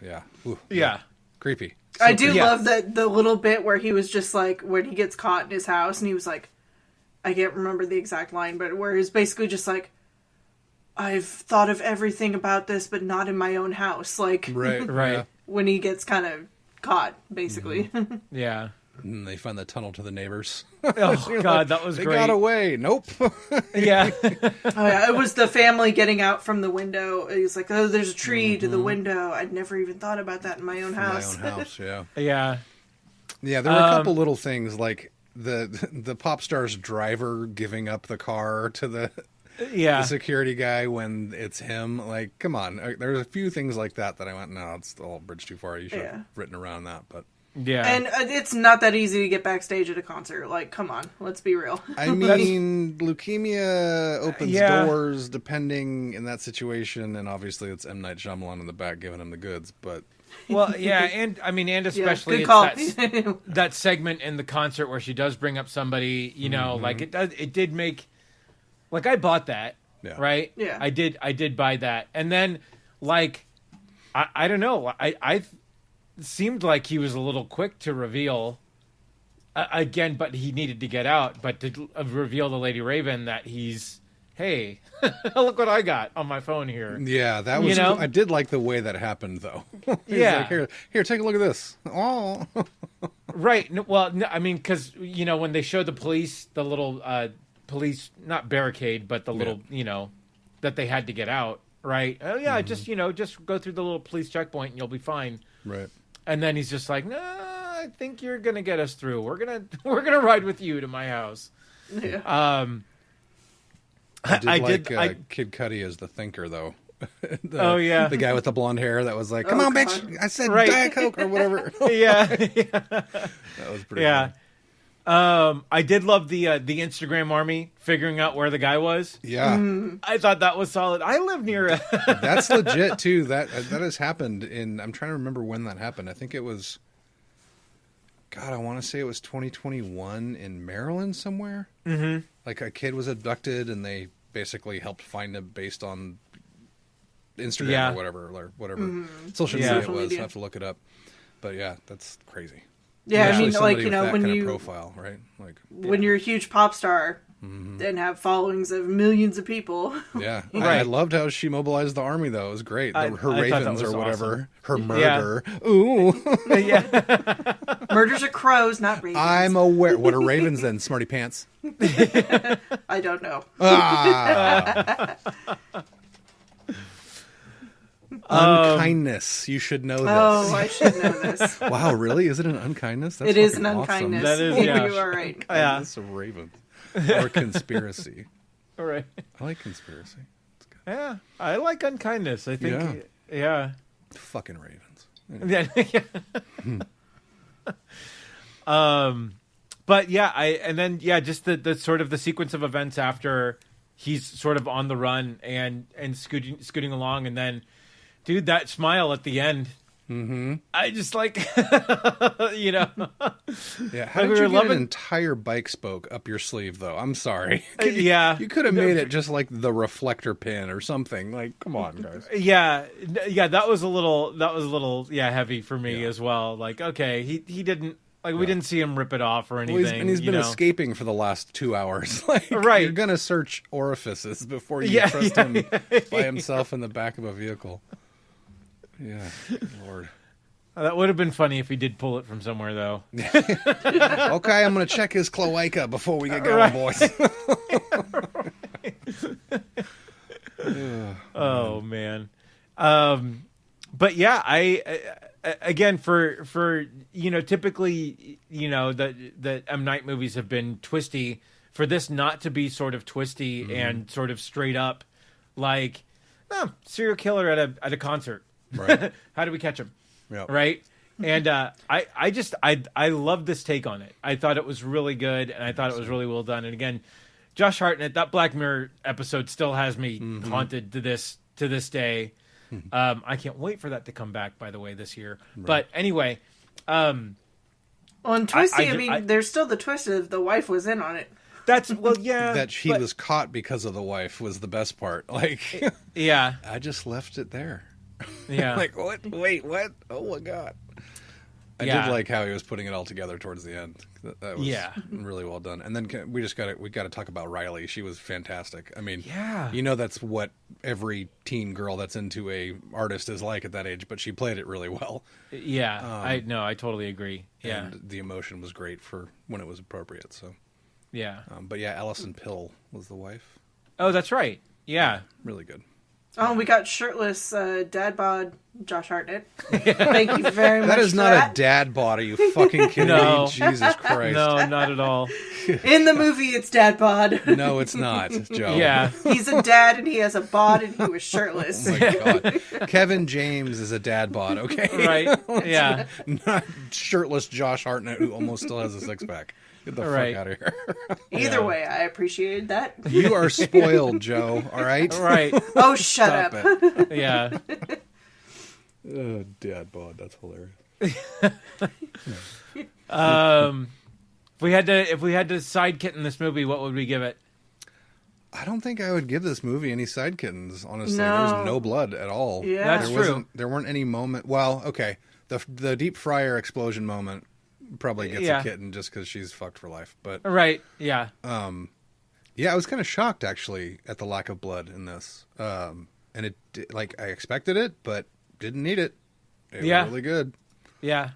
[SPEAKER 3] yeah. Ooh,
[SPEAKER 1] Yeah.
[SPEAKER 3] creepy.
[SPEAKER 2] I do
[SPEAKER 1] Yeah.
[SPEAKER 2] love that the little bit where he was just like when he gets caught in his house and he was like, I can't remember the exact line, but where he's basically just like, I've thought of everything about this, but not in my own house. Like
[SPEAKER 3] Right,
[SPEAKER 1] Right.
[SPEAKER 3] yeah.
[SPEAKER 2] when he gets kind of caught, basically.
[SPEAKER 1] Yeah.
[SPEAKER 3] And they find the tunnel to the neighbors.
[SPEAKER 1] Oh God, that was
[SPEAKER 3] They
[SPEAKER 1] great.
[SPEAKER 3] got away. Nope.
[SPEAKER 1] Yeah.
[SPEAKER 2] Oh yeah, it was the family getting out from the window. He's like, oh, there's a tree to the window. I'd never even thought about that in my own house.
[SPEAKER 3] My own house, yeah.
[SPEAKER 1] Yeah.
[SPEAKER 3] Yeah, there were a couple little things like the pop star's driver giving up the car to the
[SPEAKER 1] Yeah.
[SPEAKER 3] security guy when it's him. Like, come on. There's a few things like that I went, no, it's all bridge too far. You should
[SPEAKER 2] Yeah.
[SPEAKER 3] have written around that. But
[SPEAKER 1] Yeah.
[SPEAKER 2] And it's not that easy to get backstage at a concert. Like, come on, let's be real.
[SPEAKER 3] I mean, leukemia opens
[SPEAKER 1] Yeah.
[SPEAKER 3] doors depending in that situation, and obviously it's M. Night Shyamalan in the back giving him the goods. But
[SPEAKER 1] Well, yeah, and I mean, and
[SPEAKER 2] Yeah,
[SPEAKER 1] especially
[SPEAKER 2] good
[SPEAKER 1] it's
[SPEAKER 2] call.
[SPEAKER 1] that segment in the concert where she does bring up somebody, like it did make, like I bought that,
[SPEAKER 3] Yeah.
[SPEAKER 1] right?
[SPEAKER 2] Yeah.
[SPEAKER 1] I did buy that, and then like, I don't know, I seemed like he was a little quick to reveal, again, but he needed to get out, but to reveal to Lady Raven that he's, hey, look what I got on my phone here.
[SPEAKER 3] yeah, that was.
[SPEAKER 1] You know?
[SPEAKER 3] Cool. I did like the way that happened, though. He's
[SPEAKER 1] Yeah.
[SPEAKER 3] like, here, take a look at this. Oh,
[SPEAKER 1] Right. Well, no, I mean, because when they showed the police, the little police, not barricade, but the little, that they had to get out. Right. Oh yeah, just go through the little police checkpoint and you'll be fine.
[SPEAKER 3] right.
[SPEAKER 1] And then he's just like, no, I think you're gonna get us through. We're gonna ride with you to my house.
[SPEAKER 2] Yeah.
[SPEAKER 3] I did like Kid Cudi as the thinker, though.
[SPEAKER 1] Oh, yeah.
[SPEAKER 3] the guy with the blonde hair that was like, "Come
[SPEAKER 2] Oh,
[SPEAKER 3] on,
[SPEAKER 2] God.
[SPEAKER 3] bitch! I said
[SPEAKER 1] Right.
[SPEAKER 3] Diet Coke or whatever."
[SPEAKER 1] Yeah.
[SPEAKER 3] That was pretty.
[SPEAKER 1] Yeah.
[SPEAKER 3] funny.
[SPEAKER 1] I did love the Instagram army figuring out where the guy was.
[SPEAKER 3] Yeah.
[SPEAKER 1] I thought that was solid. I live near.
[SPEAKER 3] That's legit too. That has happened in. I'm trying to remember when that happened. I think it was. God, I want to say it was 2021 in Maryland somewhere.
[SPEAKER 1] Mm-hmm.
[SPEAKER 3] Like a kid was abducted, and they basically helped find him based on Instagram
[SPEAKER 1] Yeah.
[SPEAKER 3] or whatever social
[SPEAKER 1] Yeah.
[SPEAKER 3] media
[SPEAKER 2] Social
[SPEAKER 3] it was.
[SPEAKER 2] media.
[SPEAKER 3] I have to look it up. But yeah, that's crazy.
[SPEAKER 2] Yeah, I
[SPEAKER 3] Especially
[SPEAKER 2] mean,
[SPEAKER 3] somebody
[SPEAKER 2] like,
[SPEAKER 3] with that
[SPEAKER 2] when
[SPEAKER 3] kind
[SPEAKER 2] you
[SPEAKER 3] of profile, right? Like,
[SPEAKER 2] when you're a huge pop star and have followings of millions of people.
[SPEAKER 3] Yeah,
[SPEAKER 1] Right.
[SPEAKER 3] I loved how she mobilized the army, though. It was great. Her
[SPEAKER 1] I thought that
[SPEAKER 3] ravens
[SPEAKER 1] was
[SPEAKER 3] or whatever.
[SPEAKER 1] awesome.
[SPEAKER 3] Her
[SPEAKER 1] Yeah.
[SPEAKER 3] murder. Ooh.
[SPEAKER 1] Yeah.
[SPEAKER 2] Murders are crows, not ravens.
[SPEAKER 3] I'm aware. What are ravens then? Smarty pants.
[SPEAKER 2] I don't know.
[SPEAKER 3] Ah. Unkindness. You should know this.
[SPEAKER 2] Oh, I should know this.
[SPEAKER 3] Wow, really? Is it an unkindness? That's
[SPEAKER 2] It is an
[SPEAKER 3] fucking awesome.
[SPEAKER 2] unkindness.
[SPEAKER 1] That is, yeah.
[SPEAKER 2] You are right.
[SPEAKER 1] Yeah.
[SPEAKER 3] Kindness of ravens. Or conspiracy.
[SPEAKER 1] All right.
[SPEAKER 3] I like conspiracy. It's good.
[SPEAKER 1] Yeah, I like unkindness. I think. Yeah.
[SPEAKER 3] Fucking ravens.
[SPEAKER 1] Yeah. But yeah, just the sort of the sequence of events after he's sort of on the run and scooting along, and then, dude, that smile at the end. Mm-hmm. I just like,
[SPEAKER 3] Yeah, how
[SPEAKER 1] Like,
[SPEAKER 3] did
[SPEAKER 1] we
[SPEAKER 3] you
[SPEAKER 1] were
[SPEAKER 3] get
[SPEAKER 1] loving-
[SPEAKER 3] an entire bike spoke up your sleeve, though? I'm sorry.
[SPEAKER 1] Yeah.
[SPEAKER 3] You could have made it just like the reflector pin or something. Like, come on, guys.
[SPEAKER 1] yeah, that was a little heavy for me as well. Like, okay, he didn't. Like, we didn't see him rip it off or anything.
[SPEAKER 3] He's been
[SPEAKER 1] you know?
[SPEAKER 3] escaping for the last 2 hours. Like,
[SPEAKER 1] Right.
[SPEAKER 3] You're gonna search orifices before you
[SPEAKER 1] Yeah,
[SPEAKER 3] trust
[SPEAKER 1] yeah,
[SPEAKER 3] him by himself in the back of a vehicle. Yeah, Lord.
[SPEAKER 1] That would have been funny if he did pull it from somewhere, though.
[SPEAKER 3] Okay, I'm gonna check his cloaca before we get going,
[SPEAKER 1] Right.
[SPEAKER 3] boys.
[SPEAKER 1] Oh man. But yeah, I again for typically the M. Night movies have been twisty. For this not to be sort of twisty and sort of straight up, like serial killer at a concert.
[SPEAKER 3] Right.
[SPEAKER 1] How do we catch him?
[SPEAKER 3] Yep.
[SPEAKER 1] Right. And I love this take on it. I thought it was really good, and I thought it was really well done. And again, Josh Hartnett, that Black Mirror episode still has me haunted to this day. I can't wait for that to come back, by the way, this year. Right. But anyway,
[SPEAKER 2] Well, and twisty, there's still the twist of the wife was in on it.
[SPEAKER 1] that's yeah.
[SPEAKER 3] That he was caught because of the wife was the best part. Like,
[SPEAKER 1] yeah,
[SPEAKER 3] I just left it there.
[SPEAKER 1] yeah.
[SPEAKER 3] Like, what? Wait, what? Oh my god! I
[SPEAKER 1] Yeah.
[SPEAKER 3] did like how he was putting it all together towards the end. That was
[SPEAKER 1] Yeah.
[SPEAKER 3] really well done. And then we got to talk about Riley. She was fantastic. I mean,
[SPEAKER 1] Yeah.
[SPEAKER 3] that's what every teen girl that's into a artist is like at that age. But she played it really well.
[SPEAKER 1] Yeah, I totally agree. Yeah,
[SPEAKER 3] And the emotion was great for when it was appropriate. So,
[SPEAKER 1] yeah.
[SPEAKER 3] but yeah, Alison Pill was the wife.
[SPEAKER 1] Oh, that's right. Yeah.
[SPEAKER 3] Really good.
[SPEAKER 2] Oh, we got shirtless dad bod Josh Hartnett. Thank you very much.
[SPEAKER 3] That is
[SPEAKER 2] for
[SPEAKER 3] not
[SPEAKER 2] that.
[SPEAKER 3] a dad bod. Are you fucking kidding
[SPEAKER 1] No.
[SPEAKER 3] me? Jesus Christ.
[SPEAKER 1] No, not at all.
[SPEAKER 2] In the movie, it's dad bod.
[SPEAKER 3] No, it's not, Joe.
[SPEAKER 1] Yeah.
[SPEAKER 2] He's a dad and he has a bod and he was shirtless.
[SPEAKER 3] Oh my god. Kevin James is a dad bod, okay?
[SPEAKER 1] Right. Yeah.
[SPEAKER 3] Not shirtless Josh Hartnett who almost still has a six pack. Get the
[SPEAKER 1] Right.
[SPEAKER 3] fuck out of here.
[SPEAKER 2] Either way, I appreciated that.
[SPEAKER 3] You are spoiled, Joe, all right?
[SPEAKER 1] Right.
[SPEAKER 2] Oh, shut
[SPEAKER 3] Stop
[SPEAKER 2] up.
[SPEAKER 3] it.
[SPEAKER 1] Yeah.
[SPEAKER 3] Dad bod, that's hilarious.
[SPEAKER 1] If we had to side kitten this movie, what would we give it?
[SPEAKER 3] I don't think I would give this movie any side kittens, honestly.
[SPEAKER 2] No.
[SPEAKER 3] There's no blood at all.
[SPEAKER 2] Yeah.
[SPEAKER 1] That's true.
[SPEAKER 3] There weren't any moment. Well, okay. The deep fryer explosion moment probably gets
[SPEAKER 1] Yeah.
[SPEAKER 3] a kitten just because she's fucked for life. But
[SPEAKER 1] Right. Yeah.
[SPEAKER 3] yeah, I was kind of shocked actually at the lack of blood in this. And it like I expected it, but didn't need it. It
[SPEAKER 1] Yeah.
[SPEAKER 3] was really good.
[SPEAKER 1] Yeah.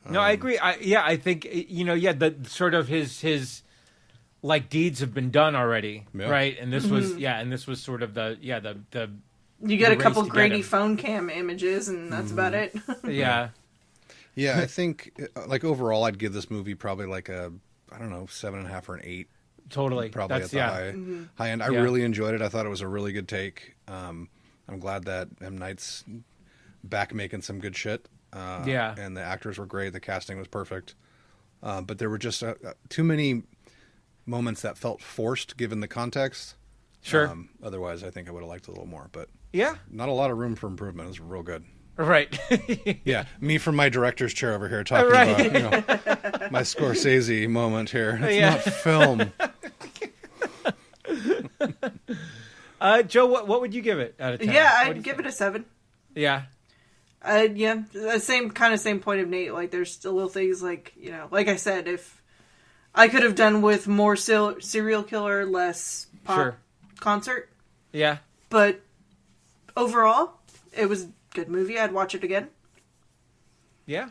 [SPEAKER 1] No, I agree. I think the sort of his like deeds have been done already,
[SPEAKER 3] Yeah.
[SPEAKER 1] right? And this was sort of the
[SPEAKER 2] You get a
[SPEAKER 1] race
[SPEAKER 2] couple
[SPEAKER 1] to get
[SPEAKER 2] grainy
[SPEAKER 1] him.
[SPEAKER 2] phone cam images and that's about it.
[SPEAKER 1] yeah.
[SPEAKER 3] Yeah, I think like overall, I'd give this movie probably like a 7.5 or an 8.
[SPEAKER 1] Totally.
[SPEAKER 3] Probably
[SPEAKER 1] That's,
[SPEAKER 3] at the high end. I
[SPEAKER 1] Yeah.
[SPEAKER 3] really enjoyed it. I thought it was a really good take. I'm glad that M. Night's back making some good shit.
[SPEAKER 1] Yeah.
[SPEAKER 3] And the actors were great. The casting was perfect. But there were just too many moments that felt forced given the context.
[SPEAKER 1] Sure.
[SPEAKER 3] Otherwise, I think I would have liked it a little more. But
[SPEAKER 1] Yeah.
[SPEAKER 3] not a lot of room for improvement. It was real good.
[SPEAKER 1] Right.
[SPEAKER 3] Yeah, me from my director's chair over here talking
[SPEAKER 1] Right.
[SPEAKER 3] about my Scorsese moment here. It's
[SPEAKER 1] Yeah.
[SPEAKER 3] not film.
[SPEAKER 1] Joe, what would you give it out of 10?
[SPEAKER 2] Yeah,
[SPEAKER 1] What do
[SPEAKER 2] I'd
[SPEAKER 1] you
[SPEAKER 2] give
[SPEAKER 1] think?
[SPEAKER 2] it a 7.
[SPEAKER 1] Yeah.
[SPEAKER 2] The same point of Nate. Like, there's still little things like, like I said, if I could have done with more serial killer, less pop concert.
[SPEAKER 1] Yeah.
[SPEAKER 2] But overall, it was a good movie. I'd watch it again.
[SPEAKER 1] Yeah.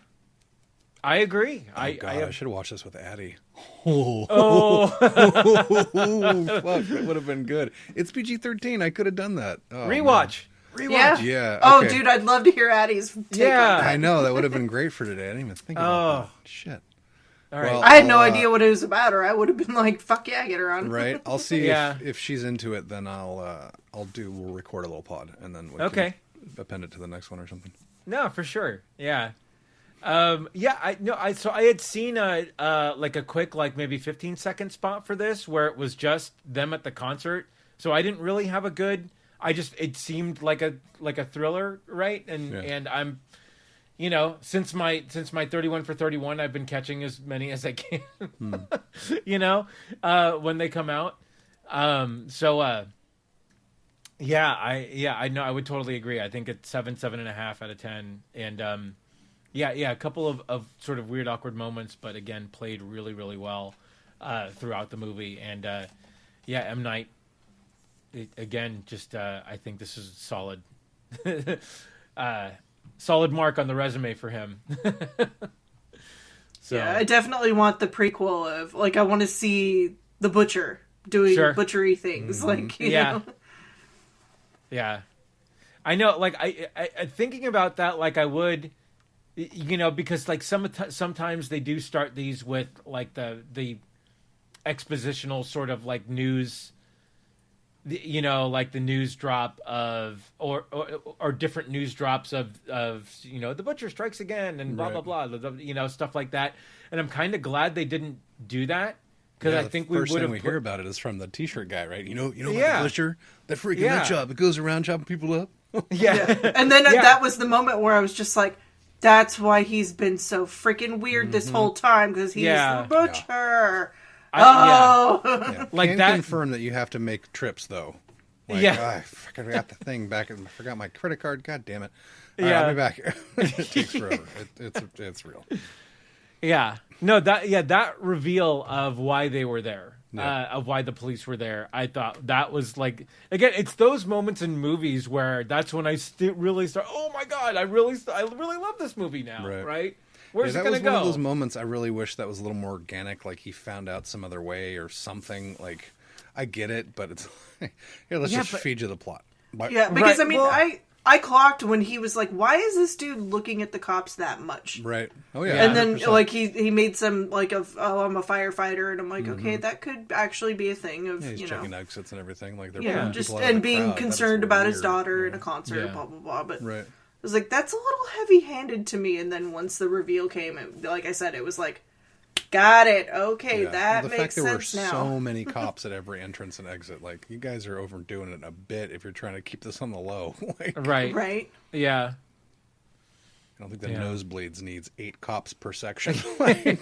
[SPEAKER 1] I agree.
[SPEAKER 3] I should have watched this with Addie.
[SPEAKER 1] Oh.
[SPEAKER 3] Fuck, that would have been good. It's PG-13. I could have done that. Oh,
[SPEAKER 1] Rewatch.
[SPEAKER 3] man.
[SPEAKER 2] Yeah.
[SPEAKER 3] Yeah.
[SPEAKER 2] Oh,
[SPEAKER 3] okay.
[SPEAKER 2] dude, I'd love to hear Addie's take on that.
[SPEAKER 3] I know. That would have been great for today. I didn't even think about that. Shit.
[SPEAKER 1] All right.
[SPEAKER 3] Well,
[SPEAKER 2] I had no idea what it was about, or I would have been like, "Fuck yeah, get her on."
[SPEAKER 3] Right. I'll see
[SPEAKER 1] Yeah.
[SPEAKER 3] if she's into it. Then we'll record a little pod, and then we
[SPEAKER 1] Okay.
[SPEAKER 3] can append it to the next one or something.
[SPEAKER 1] No, for sure. Yeah. So I had seen like a quick, like maybe 15-second spot for this where it was just them at the concert. So I didn't really have a good. It seemed like a thriller, right? And I'm, since my 31 for 31, I've been catching as many as I can, when they come out. I know I would totally agree. I think it's 7.5 out of 10, and a couple of sort of weird, awkward moments, but again, played really, really well throughout the movie. And M. Night, I think this is solid. Solid mark on the resume for him. So.
[SPEAKER 2] Yeah, I definitely want the prequel of, like, I want to see the butcher doing butchery things, you know? Yeah. I know, like, I thinking about that, like, I would, because, like, sometimes they do start these with, like, the expositional sort of, like, news, like the news drop of, or different news drops of the butcher strikes again and blah, blah, blah, stuff like that. And I'm kind of glad they didn't do that. Because I think we would have.
[SPEAKER 3] First thing we hear about it is from the T-shirt guy, right? You know about the butcher, that freaking nut job. It goes around chopping people up.
[SPEAKER 2] And then that was the moment where I was just like, "That's why he's been so freaking weird this whole time, because he's the butcher."
[SPEAKER 3] Like can that confirm that you have to make trips though. Like, I forgot the thing back. I forgot my credit card. God damn it! I'll be back. It takes forever. It's real.
[SPEAKER 1] Yeah. No, that reveal of why they were there, of why the police were there, I thought that was like, again, it's those moments in movies where that's when I really start, oh my God, I really love this movie now, right? Where's it going to go?
[SPEAKER 3] That was one of those moments I really wish that was a little more organic, like he found out some other way or something. Like, I get it, but it's, let's just feed you the plot.
[SPEAKER 2] Because I clocked when he was like, why is this dude looking at the cops that much?
[SPEAKER 3] Right. Oh, yeah.
[SPEAKER 2] And then, 100%. Like, he made some, like, I'm a firefighter, and I'm like, okay, that could actually be a thing of,
[SPEAKER 3] he's checking exits and everything. Like, they're
[SPEAKER 2] just, and being concerned about his daughter in a concert, blah, blah, blah. But I was like, that's a little heavy-handed to me. And then once the reveal came, like I said, it was like, got it. Okay, that makes sense now.
[SPEAKER 3] The fact there were so many cops at every entrance and exit, like, you guys are overdoing it a bit if you're trying to keep this on the low.
[SPEAKER 2] Right.
[SPEAKER 1] Yeah.
[SPEAKER 3] I don't think the nosebleeds needs 8 cops per section. Right.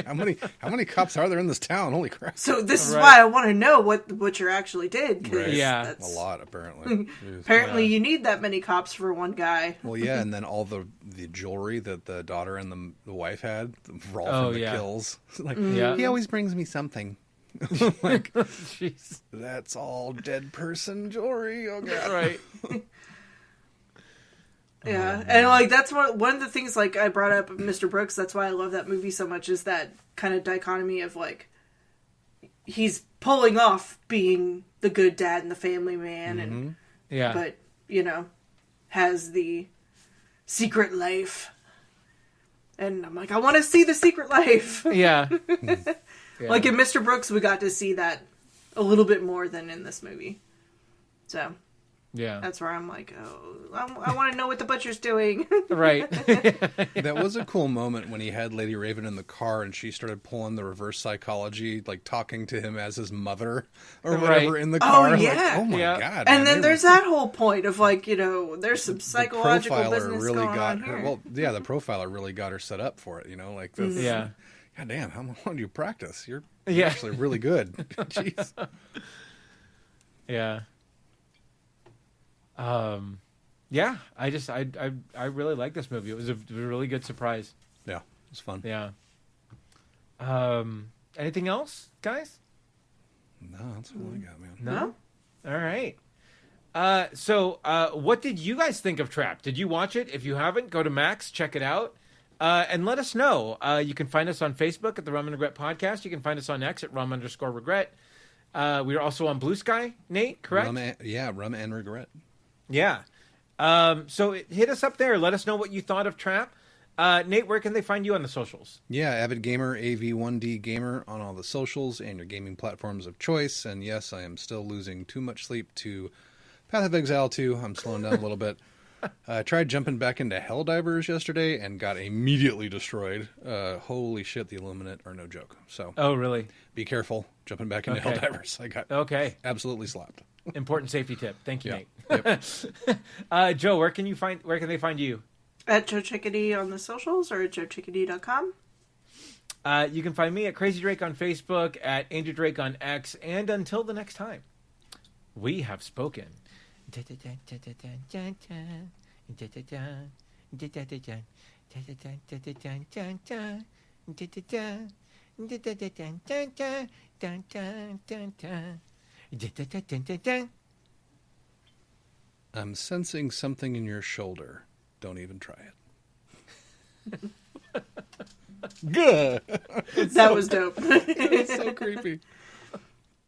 [SPEAKER 3] How many cops are there in this town? Holy crap.
[SPEAKER 2] So this is why I want to know what the butcher actually did.
[SPEAKER 3] That's a lot, apparently.
[SPEAKER 2] Apparently you need that many cops for one guy.
[SPEAKER 3] Well, yeah, and then all the jewelry that the daughter and the wife had were all from the kills. Like, he always brings me something. Like, jeez, that's all dead person jewelry. Oh, God.
[SPEAKER 1] Right.
[SPEAKER 2] Yeah, and like that's one of the things like I brought up Mr. Brooks. That's why I love that movie so much. Is that kind of dichotomy of like he's pulling off being the good dad and the family man, and but has the secret life, and I'm like, I want to see the secret life.
[SPEAKER 1] Yeah.
[SPEAKER 2] Like in Mr. Brooks, we got to see that a little bit more than in this movie. So.
[SPEAKER 1] Yeah,
[SPEAKER 2] that's where I'm like, I want to know what the butcher's doing.
[SPEAKER 1] Right.
[SPEAKER 3] That was a cool moment when he had Lady Raven in the car and she started pulling the reverse psychology, like talking to him as his mother or whatever in the car.
[SPEAKER 2] Oh, yeah.
[SPEAKER 3] Like, oh my God.
[SPEAKER 2] And then there's that whole point of like, there's some psychological business
[SPEAKER 3] really
[SPEAKER 2] going
[SPEAKER 3] got
[SPEAKER 2] on
[SPEAKER 3] her.
[SPEAKER 2] here.
[SPEAKER 3] Well, yeah, the profiler really got her set up for it, like this.
[SPEAKER 1] Yeah.
[SPEAKER 3] God damn, how long do you practice? You're actually really good. Jeez.
[SPEAKER 1] Yeah. I really like this movie. It was a really good surprise.
[SPEAKER 3] Yeah, it was fun.
[SPEAKER 1] Yeah. Anything else, guys?
[SPEAKER 3] No, that's all I got, man.
[SPEAKER 1] No? All right. So what did you guys think of Trap? Did you watch it? If you haven't, go to Max, check it out, and let us know. You can find us on Facebook at the Rum and Regret Podcast. You can find us on X at Rum_Regret. We are also on Blue Sky, Nate, correct?
[SPEAKER 3] Rum and Regret.
[SPEAKER 1] Yeah. So hit us up there. Let us know what you thought of Trap. Nate, where can they find you on the socials?
[SPEAKER 3] Yeah, Avid Gamer, AV1D Gamer on all the socials and your gaming platforms of choice. And yes, I am still losing too much sleep to Path of Exile 2. I'm slowing down a little bit. I tried jumping back into Helldivers yesterday and got immediately destroyed. Holy shit, the Illuminate are no joke. So,
[SPEAKER 1] Oh, really?
[SPEAKER 3] be careful jumping back into
[SPEAKER 1] Okay.
[SPEAKER 3] Helldivers. I got absolutely slapped.
[SPEAKER 1] Important safety tip. Thank you,
[SPEAKER 3] Yeah.
[SPEAKER 1] Nate. Joe, where can they find you?
[SPEAKER 2] At Joe Chickadee on the socials or at joechickadee.com.
[SPEAKER 1] You can find me at Crazy Drake on Facebook, at Andrew Drake on X, and until the next time, we have spoken.
[SPEAKER 3] I'm sensing something in your shoulder. Don't even try it.
[SPEAKER 1] Good.
[SPEAKER 2] That was dope.
[SPEAKER 3] It's so creepy.